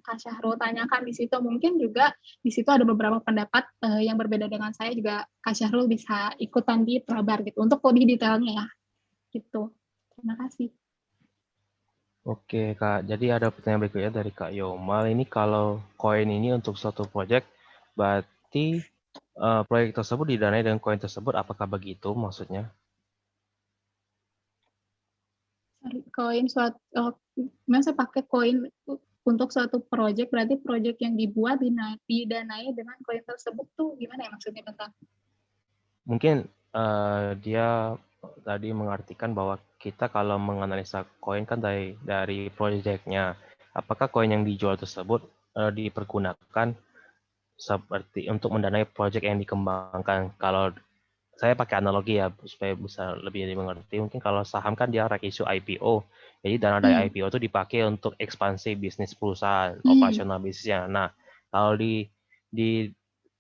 Kak Syahrul tanyakan di situ. Mungkin juga di situ ada beberapa pendapat yang berbeda dengan saya, juga Kak Syahrul bisa ikutan di Trabar gitu untuk lebih detailnya ya. Gitu. Terima kasih. Oke, Kak. Jadi ada pertanyaan berikutnya dari Kak Yomal. Ini kalau koin ini untuk suatu proyek, berarti proyek tersebut didanai dengan koin tersebut, apakah begitu maksudnya? Koin saya pakai koin untuk suatu proyek, berarti proyek yang dibuat didanai dengan koin tersebut tuh gimana ya maksudnya, Bentar? Mungkin dia tadi mengartikan bahwa kita kalau menganalisa koin kan dari proyeknya, apakah koin yang dijual tersebut dipergunakan seperti untuk mendanai proyek yang dikembangkan. Kalau saya pakai analogi ya supaya bisa lebih dimengerti. Mungkin kalau saham kan dia rek issue IPO, jadi dana dari IPO itu dipakai untuk ekspansi bisnis perusahaan, operasional bisnisnya. Nah, kalau di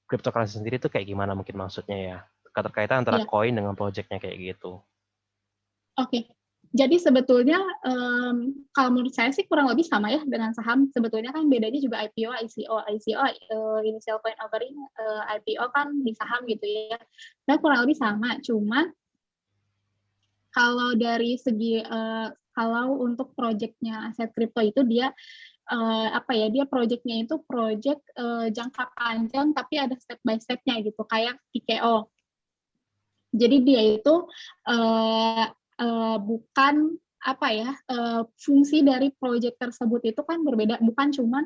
cryptocurrency sendiri itu kayak gimana mungkin maksudnya ya? Keterkaitan antara koin dengan proyeknya kayak gitu. Oke. Jadi sebetulnya kalau menurut saya sih kurang lebih sama ya dengan saham. Sebetulnya kan bedanya juga IPO, ICO. ICO initial coin offering, IPO kan di saham gitu ya. Nah, kurang lebih sama. Cuma kalau dari segi kalau untuk proyeknya aset kripto itu dia dia proyeknya itu proyek jangka panjang tapi ada step by step-nya gitu, kayak TKO. Jadi dia itu bukan fungsi dari proyek tersebut itu kan berbeda, bukan cuman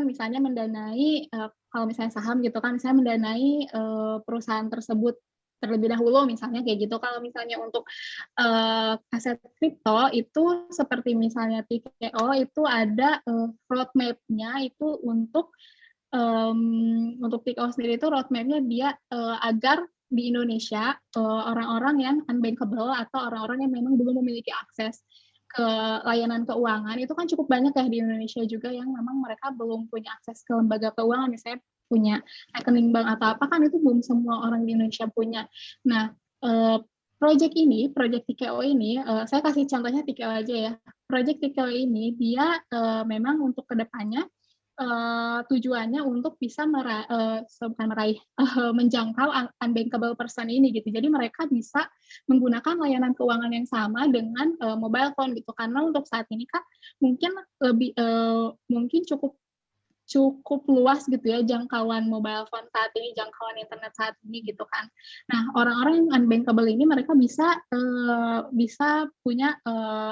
misalnya mendanai kalau misalnya saham gitu kan, misalnya mendanai perusahaan tersebut terlebih dahulu misalnya kayak gitu. Kalau misalnya untuk aset kripto itu seperti misalnya TKO itu ada roadmap-nya itu untuk TKO sendiri itu roadmap-nya dia agar di Indonesia orang-orang yang unbankable atau orang-orang yang memang belum memiliki akses ke layanan keuangan itu kan cukup banyak ya di Indonesia juga yang memang mereka belum punya akses ke lembaga keuangan, misalnya punya rekening bank atau apa, kan itu belum semua orang di Indonesia punya. Nah, project TKO ini, saya kasih contohnya TKO aja ya. Project TKO ini dia memang untuk kedepannya tujuannya untuk bisa menjangkau unbankable person ini gitu. Jadi mereka bisa menggunakan layanan keuangan yang sama dengan mobile phone gitu. Karena untuk saat ini kan mungkin cukup luas gitu ya jangkauan mobile phone saat ini, jangkauan internet saat ini gitu kan. Nah, orang-orang yang unbankable ini mereka bisa punya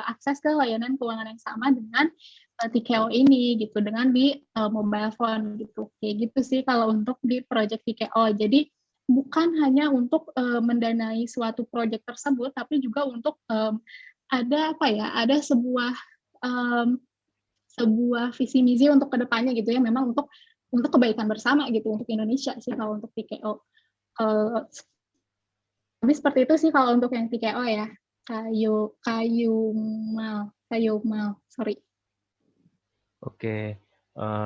akses ke layanan keuangan yang sama dengan TKO ini gitu, dengan di mobile phone gitu. Kayak gitu sih kalau untuk di project TKO. Jadi bukan hanya untuk mendanai suatu project tersebut, tapi juga untuk ada sebuah visi misi untuk kedepannya gitu ya, memang untuk kebaikan bersama gitu untuk Indonesia sih kalau untuk TKO. Tapi seperti itu sih kalau untuk yang TKO ya. Kayumal, sorry. Oke,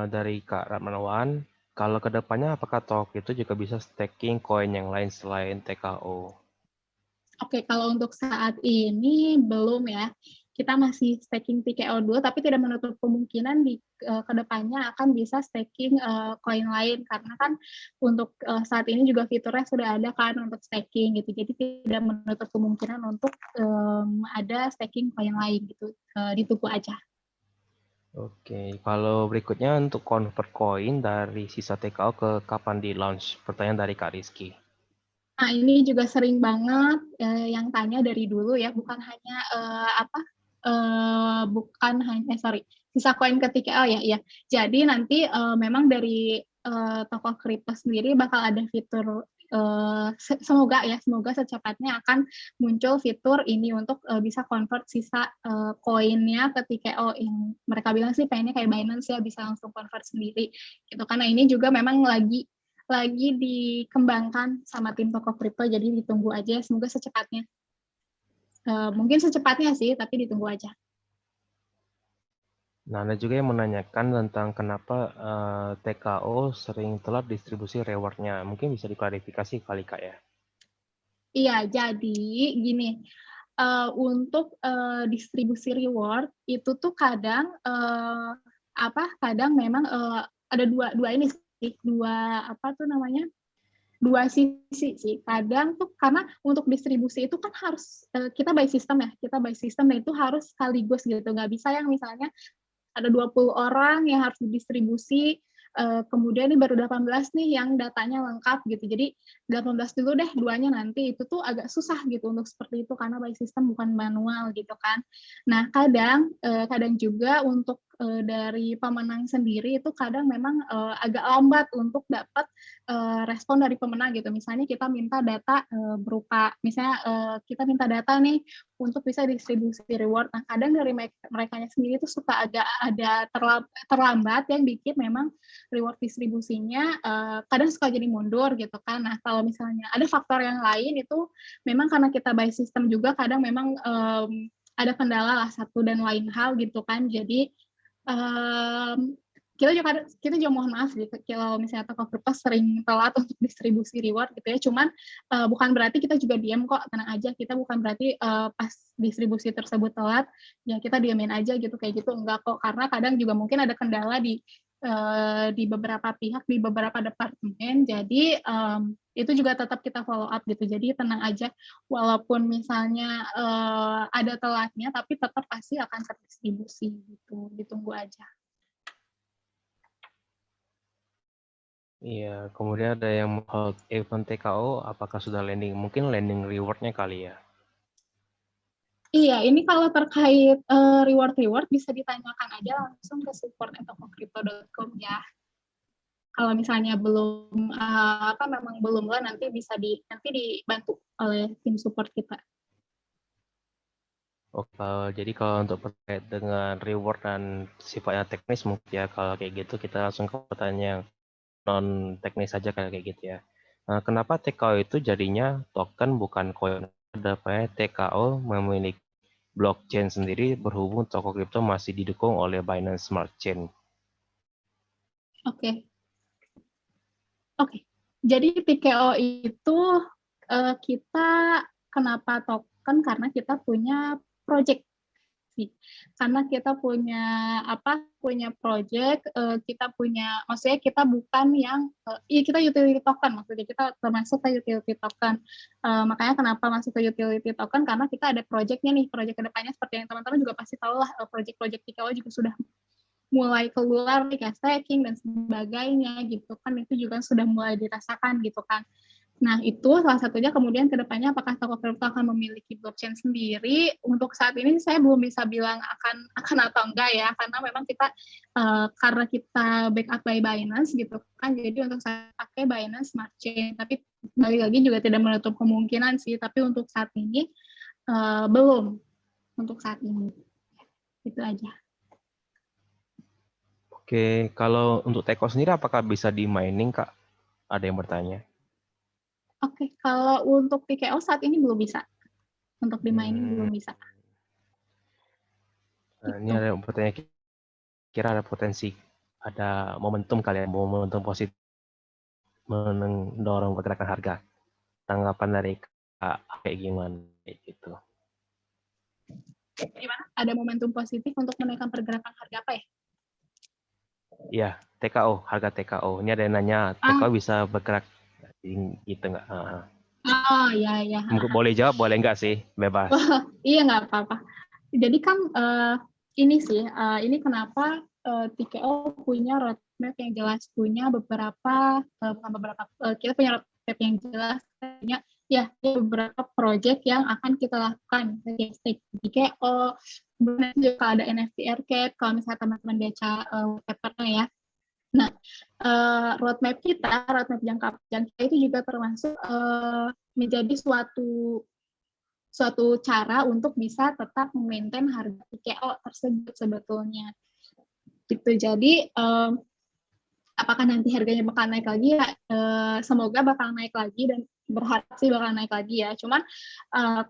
dari Kak Ratmanawan, kalau kedepannya apakah Talk itu juga bisa staking koin yang lain selain TKO? Oke, kalau untuk saat ini belum ya. kita masih staking TKO dulu, tapi tidak menutup kemungkinan di kedepannya akan bisa staking koin lain, karena kan untuk saat ini juga fiturnya sudah ada kan untuk staking gitu, jadi tidak menutup kemungkinan untuk ada staking koin lain gitu, ditunggu aja. Oke, kalau berikutnya untuk convert koin dari sisa TKO ke kapan di launch? Pertanyaan dari Kak Rizky. Nah, ini juga sering banget yang tanya dari dulu ya, bukan hanya sisa koin ke TKO ya. Jadi nanti memang dari toko kripto sendiri bakal ada fitur semoga secepatnya akan muncul fitur ini untuk bisa convert sisa koinnya ke TKO, yang mereka bilang sih pengennya kayak Binance ya, bisa langsung convert sendiri gitu. Karena ini juga memang lagi dikembangkan sama tim toko kripto, jadi ditunggu aja, semoga secepatnya. Mungkin secepatnya sih, tapi ditunggu aja. Nah, ada juga yang menanyakan tentang kenapa TKO sering telat distribusi reward-nya. Mungkin bisa diklarifikasi kali Kak ya? Iya, jadi gini, untuk distribusi reward itu tuh kadang kadang memang ada dua ini sih, dua sisi sih. Kadang tuh karena untuk distribusi itu kan harus kita by system ya, dan itu harus sekaligus gitu, nggak bisa yang misalnya ada 20 orang yang harus didistribusi, kemudian ini baru 18 nih yang datanya lengkap gitu. Jadi 18 dulu deh, duanya nanti. Itu tuh agak susah gitu untuk seperti itu, karena by system bukan manual gitu kan. Nah, kadang juga untuk dari pemenang sendiri itu kadang memang agak lambat untuk dapat respon dari pemenang gitu. Misalnya kita minta data berupa, misalnya kita minta data nih untuk bisa distribusi reward. Nah, kadang dari mereka sendiri itu suka agak ada terlambat, yang bikin memang reward distribusinya kadang suka jadi mundur gitu kan. Nah, kalau misalnya ada faktor yang lain itu memang karena kita by system juga, kadang memang ada kendala lah satu dan lain hal gitu kan. Jadi kita juga mohon maaf gitu kalau misalnya toko kripto sering telat untuk distribusi reward gitu ya. Cuman bukan berarti kita juga diam kok, tenang aja. Kita bukan berarti pas distribusi tersebut telat ya kita diamin aja gitu, kayak gitu enggak kok. Karena kadang juga mungkin ada kendala di beberapa pihak, di beberapa departemen. Jadi itu juga tetap kita follow up gitu. Jadi tenang aja, walaupun misalnya ada telatnya, tapi tetap pasti akan terdistribusi gitu. Ditunggu aja. Iya, kemudian ada yang hold event TKO, apakah sudah landing? Mungkin landing reward-nya kali ya? Iya, ini kalau terkait reward bisa ditanyakan aja langsung ke support@tokocrypto.com ya. Kalau misalnya belum memang belum lah, nanti dibantu oleh tim support kita. Oke, jadi kalau untuk terkait dengan reward dan sifatnya teknis, mungkin ya kalau kayak gitu kita langsung ke pertanyaan yang non teknis saja kayak gitu ya. Nah, kenapa TKO itu jadinya token bukan koin? Dapatnya TKO memiliki blockchain sendiri berhubung toko kripto masih didukung oleh Binance Smart Chain. Oke. Jadi TKO itu kita kenapa token, karena kita punya project sih. Karena kita punya project, maksudnya kita bukan yang kita utility token, maksudnya kita termasuk ke utility token. Makanya kenapa masuk ke utility token, karena kita ada projectnya nih, project kedepannya seperti yang teman-teman juga pasti tahu lah, project TKO juga sudah mulai keluar nih, kayak staking dan sebagainya gitu kan, itu juga sudah mulai dirasakan gitu kan. Nah, itu salah satunya. Kemudian kedepannya apakah toko kripto akan memiliki blockchain sendiri? Untuk saat ini saya belum bisa bilang akan atau enggak ya, karena memang kita karena kita backup by Binance gitu kan, jadi untuk saya pakai Binance Smart Chain. Tapi balik lagi juga tidak menutup kemungkinan sih, tapi untuk saat ini belum. Untuk saat ini itu aja. Oke, kalau untuk TKO sendiri apakah bisa di mining, Kak? Ada yang bertanya. Oke, kalau untuk TKO saat ini belum bisa. Untuk di mining belum bisa. Nah, ini ada pertanyaan, kira ada potensi, ada momentum kali ya, momentum positif mendorong pergerakan harga. Tanggapan dari Kak kayak gimana gitu? gimana? Ada momentum positif untuk menaikkan pergerakan harga apa ya? Iya, TKO, harga TKO. Ini ada yang nanya, Ah, TKO bisa bergerak gitu nggak? oh ya ya. Boleh jawab, boleh nggak sih? Bebas. Iya nggak apa-apa. Jadi kan ini sih, ini kenapa TKO punya roadmap yang jelas, punya beberapa, bukan beberapa, kita punya roadmap yang jelas, punya ya beberapa project yang akan kita lakukan, stake TKO, kemudian juga ada NFT Arcade, kalau misalnya teman-teman baca papernya ya. Nah, roadmap jangka panjang kita itu juga termasuk menjadi suatu cara untuk bisa tetap memaintain harga TKO tersebut sebetulnya. Gitu. Jadi apakah nanti harganya bakal naik lagi ya? Semoga bakal naik lagi dan berharap sih bakal naik lagi ya. Cuman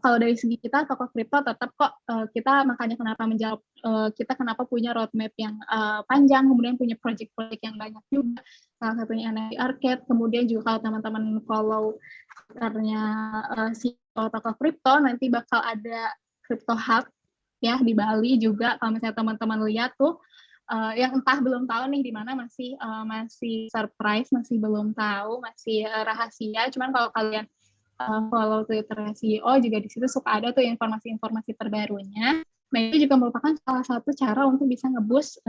kalau dari segi kita toko kripto tetap kok kita makanya kenapa menjawab kita kenapa punya roadmap yang panjang, kemudian punya project-project yang banyak juga. Salah satunya NFT Arcade, kemudian juga kalau teman-teman follow Twitternya CEO toko kripto, nanti bakal ada Crypto Hub ya di Bali juga. Kalau misalnya teman-teman lihat tuh yang entah belum tahu nih di mana masih surprise, masih belum tahu, masih rahasia. Cuman kalau kalian follow Twitter CEO juga di situ suka ada tuh informasi-informasi terbarunya. Nah itu juga merupakan salah satu cara untuk bisa ngeboost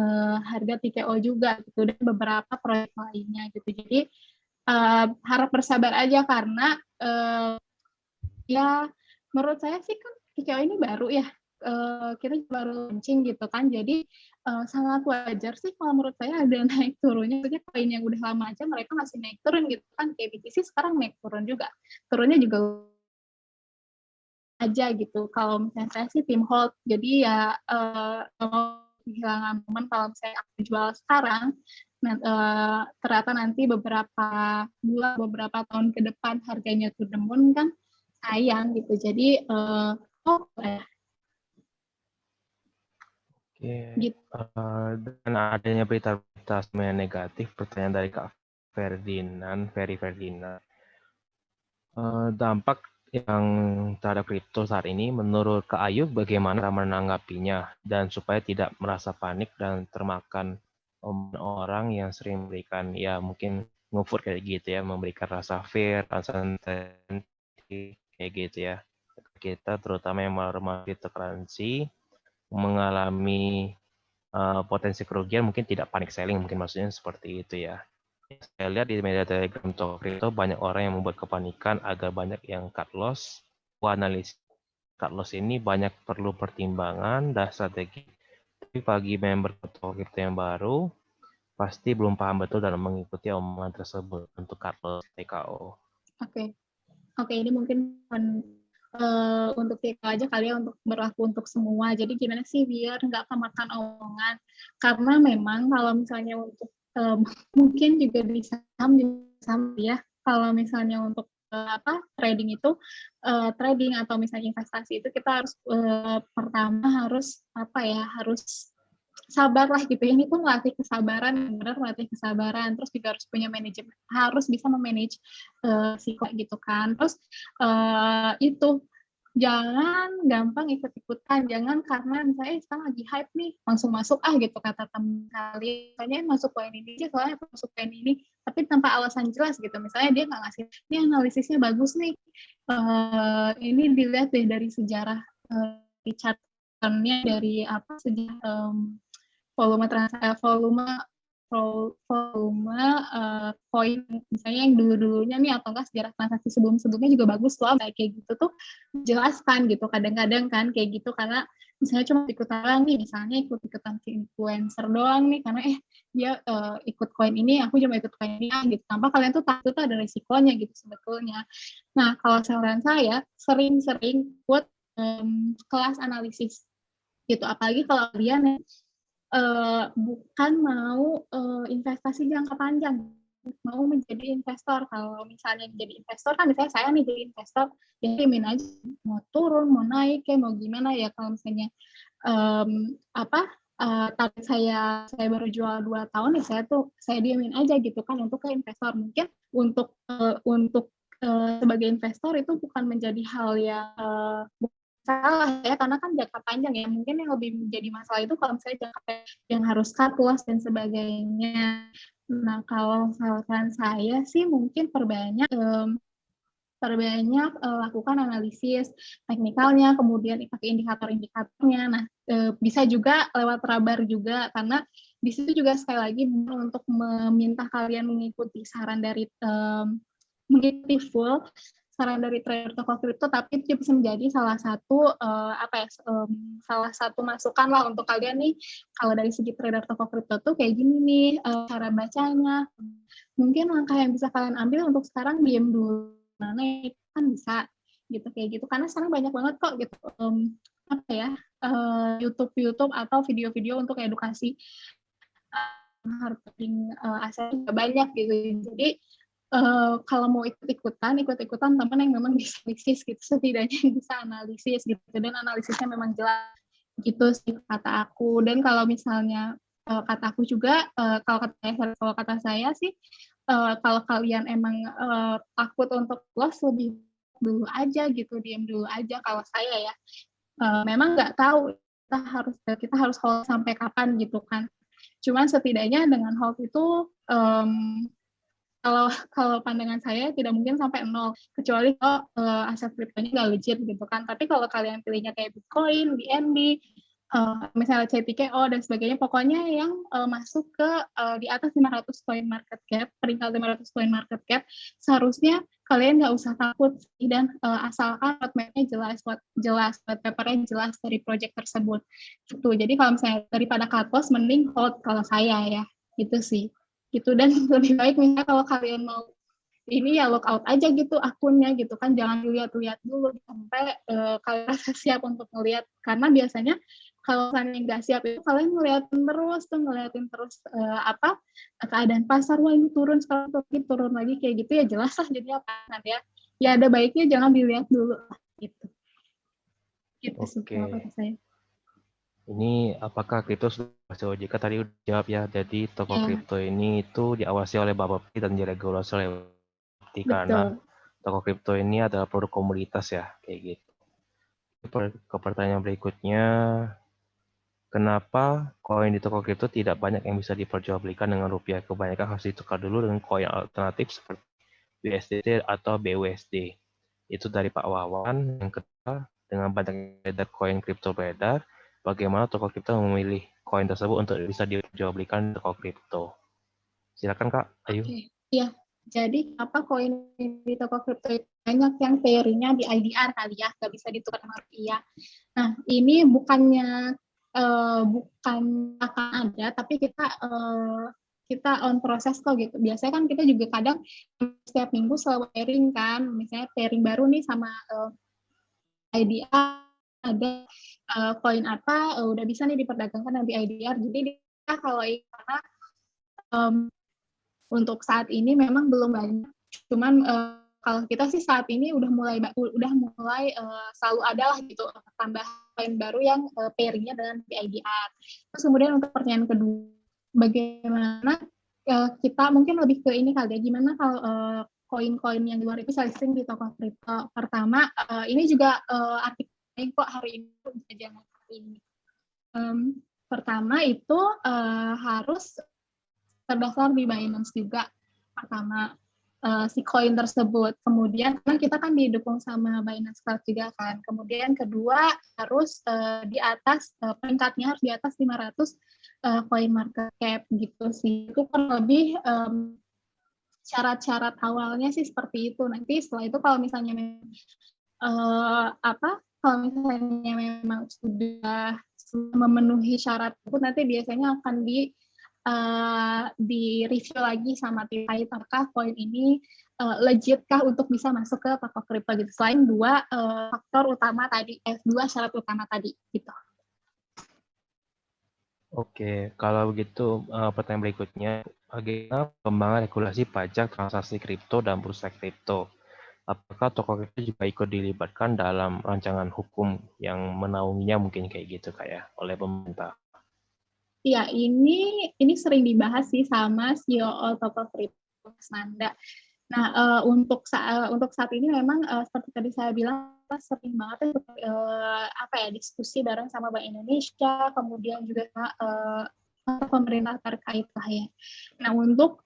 harga TKO juga gitu dan beberapa proyek lainnya gitu. Jadi harap bersabar aja karena ya menurut saya sih kan TKO ini baru ya. Kita baru launching gitu kan, jadi sangat wajar sih kalau menurut saya ada naik turunnya. Maksudnya koin yang udah lama aja mereka masih naik turun gitu kan, kayak BTC sekarang naik turun juga, turunnya juga aja gitu. Kalau misalnya saya sih tim hold, jadi ya mau kehilangan momen kalau misalnya aku jual sekarang, ternyata nanti beberapa bulan, beberapa tahun ke depan harganya tuh demun kan sayang gitu. Jadi Oke. gitu. Dan adanya berita-berita semuanya negatif, pertanyaan dari Kak Ferry Ferdinand. Dampak yang terhadap kripto saat ini, menurut Kak Ayu, bagaimana menanggapinya dan supaya tidak merasa panik dan termakan orang yang sering memberikan, ya mungkin ngufur kayak gitu ya, memberikan rasa fear, rasa uncertainty, kayak gitu ya. Kita terutama yang menghormati cryptocurrency mengalami potensi kerugian, mungkin tidak panik selling, mungkin maksudnya seperti itu ya. Saya lihat di media Telegram Toko Kripto banyak orang yang membuat kepanikan agar banyak yang cut loss. Analisis cut loss ini banyak perlu pertimbangan dan strategi. Tapi bagi member Toko Kripto yang baru, pasti belum paham betul dalam mengikuti omongan tersebut untuk cut loss TKO. Oke, ini mungkin untuk TKO aja kali ya, untuk berlaku untuk semua. Jadi gimana sih biar nggak kemakan omongan? Karena memang kalau misalnya untuk mungkin juga di saham ya, kalau misalnya untuk trading itu trading atau misalnya investasi itu kita harus pertama harus harus sabar lah gitu. Ini pun latih kesabaran, benar latih kesabaran. Terus juga harus punya manajemen, harus bisa memanage siko gitu kan. Terus itu jangan gampang ikut-ikutan, jangan karena misalnya sekarang lagi hype nih langsung masuk gitu kata teman kali, misalnya masuk koin ini aja soalnya masuk koin ini, tapi tanpa alasan jelas gitu. Misalnya dia nggak ngasih, ini analisisnya bagus nih, ini dilihat deh dari sejarah di chartnya, dari sejarah volume koin misalnya yang dulunya nih, atau enggak sejarah transaksi sebelumnya juga bagus loh, kayak gitu tuh jelaskan gitu. Kadang-kadang kan kayak gitu, karena misalnya cuma ikutan nih, misalnya ikut-ikutan influencer doang nih karena dia ikut koin ini, aku cuma ikut koin ini gitu, tanpa kalian tuh tahu tuh ada resikonya gitu sebetulnya. Nah kalau saran saya sering-sering buat kelas analisis gitu, apalagi kalau kalian bukan mau investasi jangka panjang, mau menjadi investor. Kalau misalnya menjadi investor kan, misalnya saya nih jadi investor, ya diamin aja mau turun, mau naik, kayak mau gimana ya. Kalau misalnya tapi saya baru jual 2 tahun ya, saya diamin aja gitu kan untuk ke investor. Mungkin untuk sebagai investor itu bukan menjadi hal yang salah ya, karena kan jangka panjang ya. Mungkin yang lebih menjadi masalah itu kalau misalnya jangka panjang yang harus cut loss dan sebagainya. Nah, kalau saran saya sih mungkin perbanyak lakukan analisis teknikalnya, kemudian pakai indikator-indikatornya. Nah, bisa juga lewat Rabar juga, karena di situ juga sekali lagi untuk meminta kalian mengikuti saran dari mengikuti full saran dari trader toko kripto, tapi itu bisa menjadi salah satu salah satu masukan lah untuk kalian nih. Kalau dari segi trader toko kripto tuh kayak gini nih cara bacanya. Mungkin langkah yang bisa kalian ambil untuk sekarang diam dulu, mana itu kan bisa gitu kayak gitu, karena sekarang banyak banget kok gitu YouTube atau video-video untuk edukasi marketing aset juga banyak gitu. Jadi kalau mau ikut-ikutan teman yang memang bisa analisis gitu, setidaknya bisa analisis gitu, dan analisisnya memang jelas gitu sih kata aku. Dan kalau misalnya kata aku juga, kalau kata saya sih, kalau kalian emang takut untuk loss, lebih dulu aja gitu, diam dulu aja kalau saya ya. Memang nggak tahu kita harus hold sampai kapan gitu kan. Cuman setidaknya dengan hold itu kalau pandangan saya tidak mungkin sampai 0, kecuali kalau aset kriptonya nggak legit gitu kan. Tapi kalau kalian pilihnya kayak Bitcoin, BNB, misalnya CPKO dan sebagainya, pokoknya yang masuk ke di atas 500 coin market cap, peringkat 500 coin market cap, seharusnya kalian nggak usah takut sih, dan asalkan roadmap-nya jelas, white paper-nya jelas dari project tersebut. Gitu. Jadi kalau misalnya daripada cut loss, mending hold kalau saya ya, gitu sih. Gitu. Dan lebih baik misalnya kalau kalian mau ini ya lockout aja gitu akunnya gitu kan, jangan dilihat-lihat dulu sampai kalian rasa siap untuk ngelihat, karena biasanya kalau kalian nggak siap itu kalian ngeliatin terus keadaan pasar, wah ini turun sekarang turun lagi kayak gitu ya, jelas lah jadi apa nanti ya ada baiknya jangan dilihat dulu gitu sih kalau kata saya. Ini apakah kripto sudah OJK tadi udah jawab ya. Jadi toko kripto ini itu diawasi oleh Bapepti dan diregulasi oleh Bapepti, karena toko kripto ini adalah produk komoditas ya, kayak gitu. Ke pertanyaan berikutnya, kenapa koin di toko kripto tidak banyak yang bisa diperjualbelikan dengan rupiah? Kebanyakan harus ditukar dulu dengan koin alternatif seperti USDT atau BUSD. Itu dari Pak Wawan. Yang kedua, dengan banyak beredar koin kripto beredar, bagaimana toko kripto memilih koin tersebut untuk bisa dijualbelikan di toko kripto? Silakan Kak, ayo. Iya, jadi apa koin di toko kripto banyak yang pairing-nya di IDR kali ya, nggak bisa ditukar sama rupiah. Nah, ini bukan akan ada, tapi kita on proses kok gitu. Biasanya kan kita juga kadang setiap minggu selalu pairing kan, misalnya pairing baru nih sama IDR, ada koin apa udah bisa nih diperdagangkan di IDR. Jadi kalau karena untuk saat ini memang belum banyak, cuman kalau kita sih saat ini udah mulai selalu ada lah gitu tambah koin baru yang pairing-nya dengan BIDR. Terus kemudian untuk pertanyaan kedua, bagaimana kita mungkin lebih ke ini kali ya, gimana kalau koin-koin yang di luar itu listing di toko kripto. Pertama, ini juga artikel kok hari ini. Pertama itu harus terdaftar di Binance juga pertama si koin tersebut. Kemudian kan kita kan didukung sama Binance Cloud juga kan. Kemudian kedua harus di atas peringkatnya harus di atas 500 coin market cap gitu sih. Itu kurang lebih syarat-syarat awalnya sih seperti itu. Nanti setelah itu kalau misalnya memang sudah memenuhi syarat itu, nanti biasanya akan di review lagi sama terkait apakah koin ini legit kah untuk bisa masuk ke toko kripto gitu. Selain dua faktor utama tadi, dua syarat utama tadi gitu. Oke, kalau begitu pertanyaan berikutnya, bagaimana perkembangan regulasi pajak transaksi kripto dan bursa kripto? Apakah toko kripto juga ikut dilibatkan dalam rancangan hukum yang menaunginya, mungkin kayak gitu kayak oleh pemerintah? Ya, ini sering dibahas sih sama CEO toko kripto Mas Nanda. Nah, untuk saat ini memang seperti tadi saya bilang sering banget apa ya, diskusi bareng sama Bank Indonesia, kemudian juga pemerintah terkait lah ya. Nah, untuk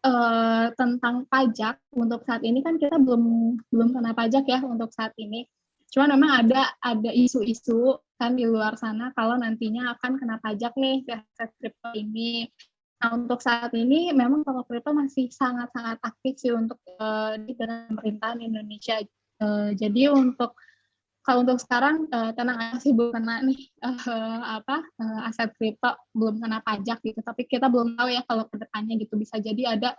tentang pajak, untuk saat ini kan kita belum kena pajak ya untuk saat ini. Cuma memang ada isu-isu kan di luar sana kalau nantinya akan kena pajak nih ke aset kripto ini. Nah, untuk saat ini memang toko kripto masih sangat-sangat aktif sih untuk di pemerintahan Indonesia. Jadi kalau untuk sekarang tenang aja sih, belum kena nih aset kripto, belum kena pajak gitu. Tapi kita belum tahu ya kalau kedepannya gitu, bisa jadi ada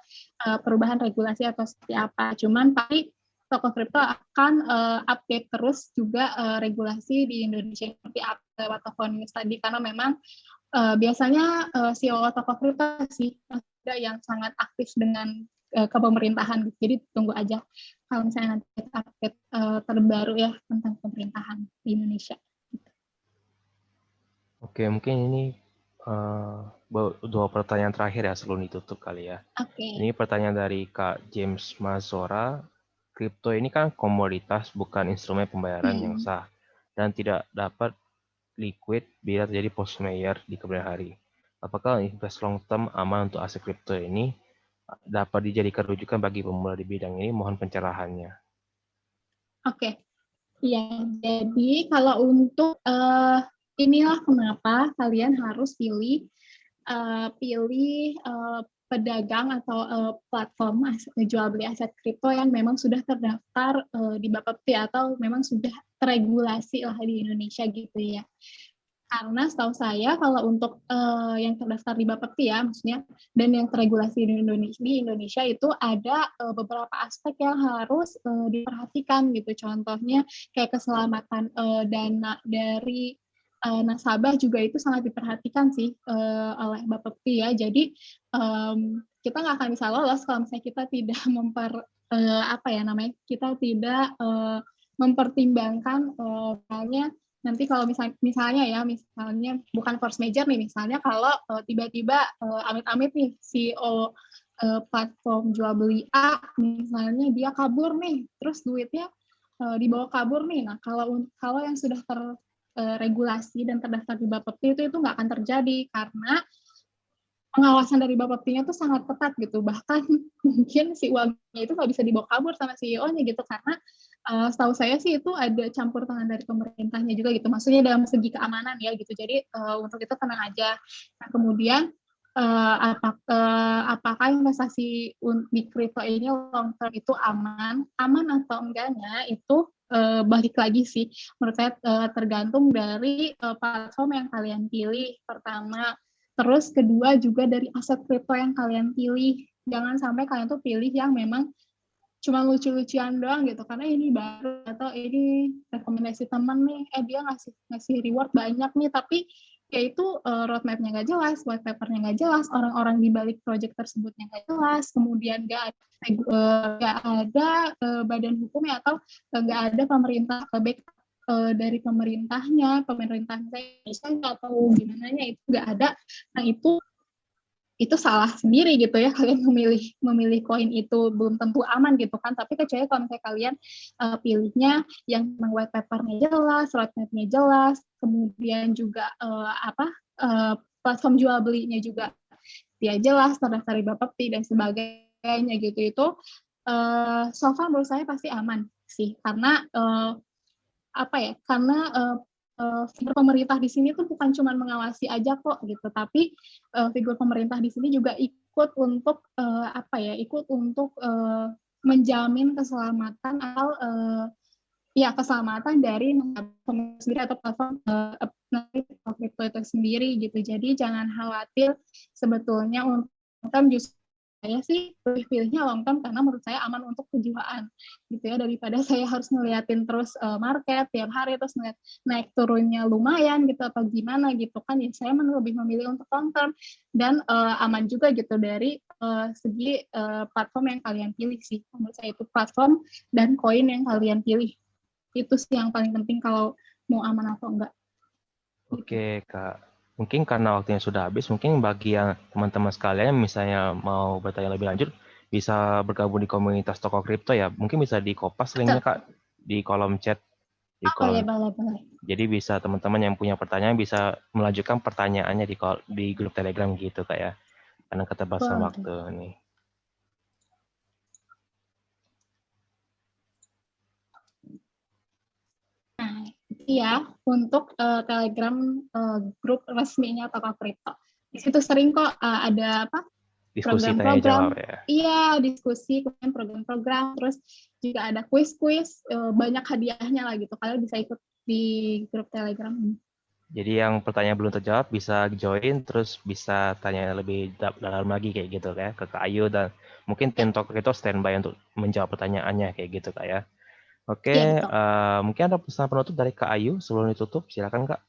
perubahan regulasi atau seperti apa. Cuman pasti toko kripto akan update terus juga regulasi di Indonesia seperti apa lewat toko news tadi, karena memang biasanya CEO toko kripto sih ada yang sangat aktif dengan kepemerintahan. Jadi tunggu aja kalau misalnya nanti update terbaru ya tentang pemerintahan di Indonesia. Oke, mungkin ini dua pertanyaan terakhir ya sebelum ditutup kali ya. Oke. Ini pertanyaan dari Kak James Mazora. Kripto ini kan komoditas, bukan instrumen pembayaran yang sah, dan tidak dapat liquid bila terjadi post Mayer di kemudian hari. Apakah invest long term aman untuk aset kripto ini? Dapat dijadikan rujukan bagi pemula di bidang ini? Mohon pencerahannya. Oke. Ya, jadi kalau untuk inilah kenapa kalian harus pilih pedagang atau platform jual beli aset kripto yang memang sudah terdaftar di Bapepti atau memang sudah teregulasi lah di Indonesia gitu ya. Karena setahu saya kalau untuk yang terdaftar di Bapepti ya maksudnya dan yang teregulasi di Indonesia itu ada beberapa aspek yang harus diperhatikan gitu. Contohnya kayak keselamatan dana dari nasabah juga itu sangat diperhatikan sih oleh Bapepti ya. Jadi kita nggak akan bisa lolos kalau misalnya kita tidak kita tidak mempertimbangkan misalnya nanti kalau misalnya bukan force major nih, misalnya kalau tiba-tiba amit-amit nih CEO platform jual beli A misalnya dia kabur nih, terus duitnya dibawa kabur nih. Nah, kalau yang sudah regulasi dan terdaftar di Bapepti itu nggak akan terjadi karena pengawasan dari Bapepti-nya tuh sangat ketat gitu. Bahkan mungkin si uangnya itu nggak bisa dibawa kabur sama CEO-nya gitu karena setahu saya sih itu ada campur tangan dari pemerintahnya juga gitu. Maksudnya dalam segi keamanan ya gitu. Jadi untuk itu tenang aja. Nah, kemudian apakah investasi di kripto ini long term itu aman atau enggaknya itu balik lagi sih menurut saya tergantung dari platform yang kalian pilih pertama, terus kedua juga dari aset kripto yang kalian pilih. Jangan sampai kalian tuh pilih yang memang cuma lucu-lucuan doang gitu karena ini baru atau ini rekomendasi teman nih dia ngasih reward banyak nih tapi yaitu roadmap-nya nggak jelas, white paper-nya nggak jelas, orang-orang di balik project tersebutnya nggak jelas, kemudian nggak ada badan hukumnya atau nggak ada pemerintah backup dari pemerintahnya Indonesia atau gimana itu nggak ada. Nah itu salah sendiri gitu ya kalian memilih koin itu belum tentu aman gitu kan, tapi kecuali kalau misalnya kalian pilihnya yang white paper-nya jelas, roadmap-nya jelas, kemudian juga platform jual belinya juga dia jelas, terdaftar di Bapepti dan sebagainya gitu, itu so far menurut saya pasti aman sih karena figur pemerintah di sini tuh bukan cuma mengawasi aja kok gitu, tapi figur pemerintah di sini juga ikut untuk menjamin keselamatan atau keselamatan dari nasabah sendiri atau platform kripto itu sendiri gitu. Jadi jangan khawatir sebetulnya untuk justru saya sih lebih pilihnya long term karena menurut saya aman untuk kejiwaan gitu ya, daripada saya harus ngeliatin terus market tiap hari terus ngeliat naik turunnya lumayan gitu atau gimana gitu kan ya. Saya lebih memilih untuk long term dan aman juga gitu dari segi platform yang kalian pilih sih. Menurut saya itu platform dan koin yang kalian pilih itu sih yang paling penting kalau mau aman atau enggak. Oke Kak, mungkin karena waktunya sudah habis, mungkin bagi yang teman-teman sekalian misalnya mau bertanya lebih lanjut, bisa bergabung di komunitas toko kripto ya. Mungkin bisa dikopas linknya Kak di kolom chat. Di Oh ya, kolom. boleh. Jadi bisa teman-teman yang punya pertanyaan bisa melanjutkan pertanyaannya di grup Telegram gitu Kak ya. Karena keterbatasan Boleh. waktu nih. Nah, itu ya untuk Telegram grup resminya Toko Kripto. Di situ sering kok ada apa? Diskusi tanya jawab ya. Iya, diskusi, kemudian program-program, terus juga ada kuis-kuis, banyak hadiahnya lah gitu. Kalian bisa ikut di grup Telegram ini. Jadi yang pertanyaan belum terjawab bisa join, terus bisa tanya lebih dalam lagi kayak gitu ya ke Kak Ayu, dan mungkin tim Toko Kripto standby untuk menjawab pertanyaannya kayak gitu Kak ya. Oke, Iya, betul. mungkin ada pesan penutup dari Kak Ayu sebelum ditutup, silakan Kak.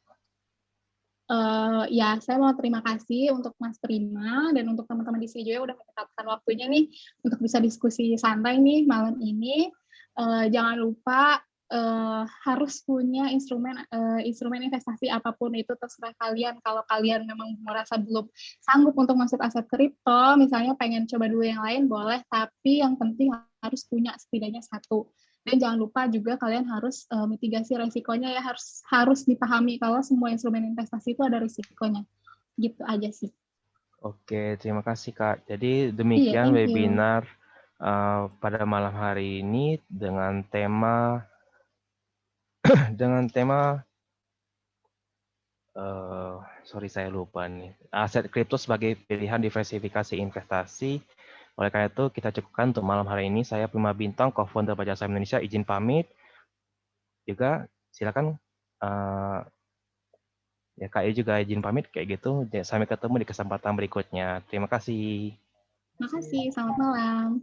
Ya, saya mau terima kasih untuk Mas Prima dan untuk teman-teman di sini juga udah menyempatkan waktunya nih untuk bisa diskusi santai nih malam ini. Jangan lupa harus punya instrumen investasi apapun itu, terserah kalian. Kalau kalian memang merasa belum sanggup untuk masuk aset kripto, misalnya pengen coba dulu yang lain boleh, tapi yang penting harus punya setidaknya satu. Dan jangan lupa juga kalian harus mitigasi resikonya ya, harus dipahami kalau semua instrumen investasi itu ada risikonya. Gitu aja sih. Oke, terima kasih Kak. Jadi Iya, demikian thank you. webinar pada malam hari ini dengan tema sorry saya lupa nih, aset kripto sebagai pilihan diversifikasi investasi. Oleh karena itu kita cukupkan untuk malam hari ini. Saya Prima Bintang, co-founder Baca Saham Indonesia, izin pamit. Juga silakan ya Kak juga izin pamit kayak gitu. Sampai ketemu di kesempatan berikutnya. Terima kasih. Makasih, selamat malam.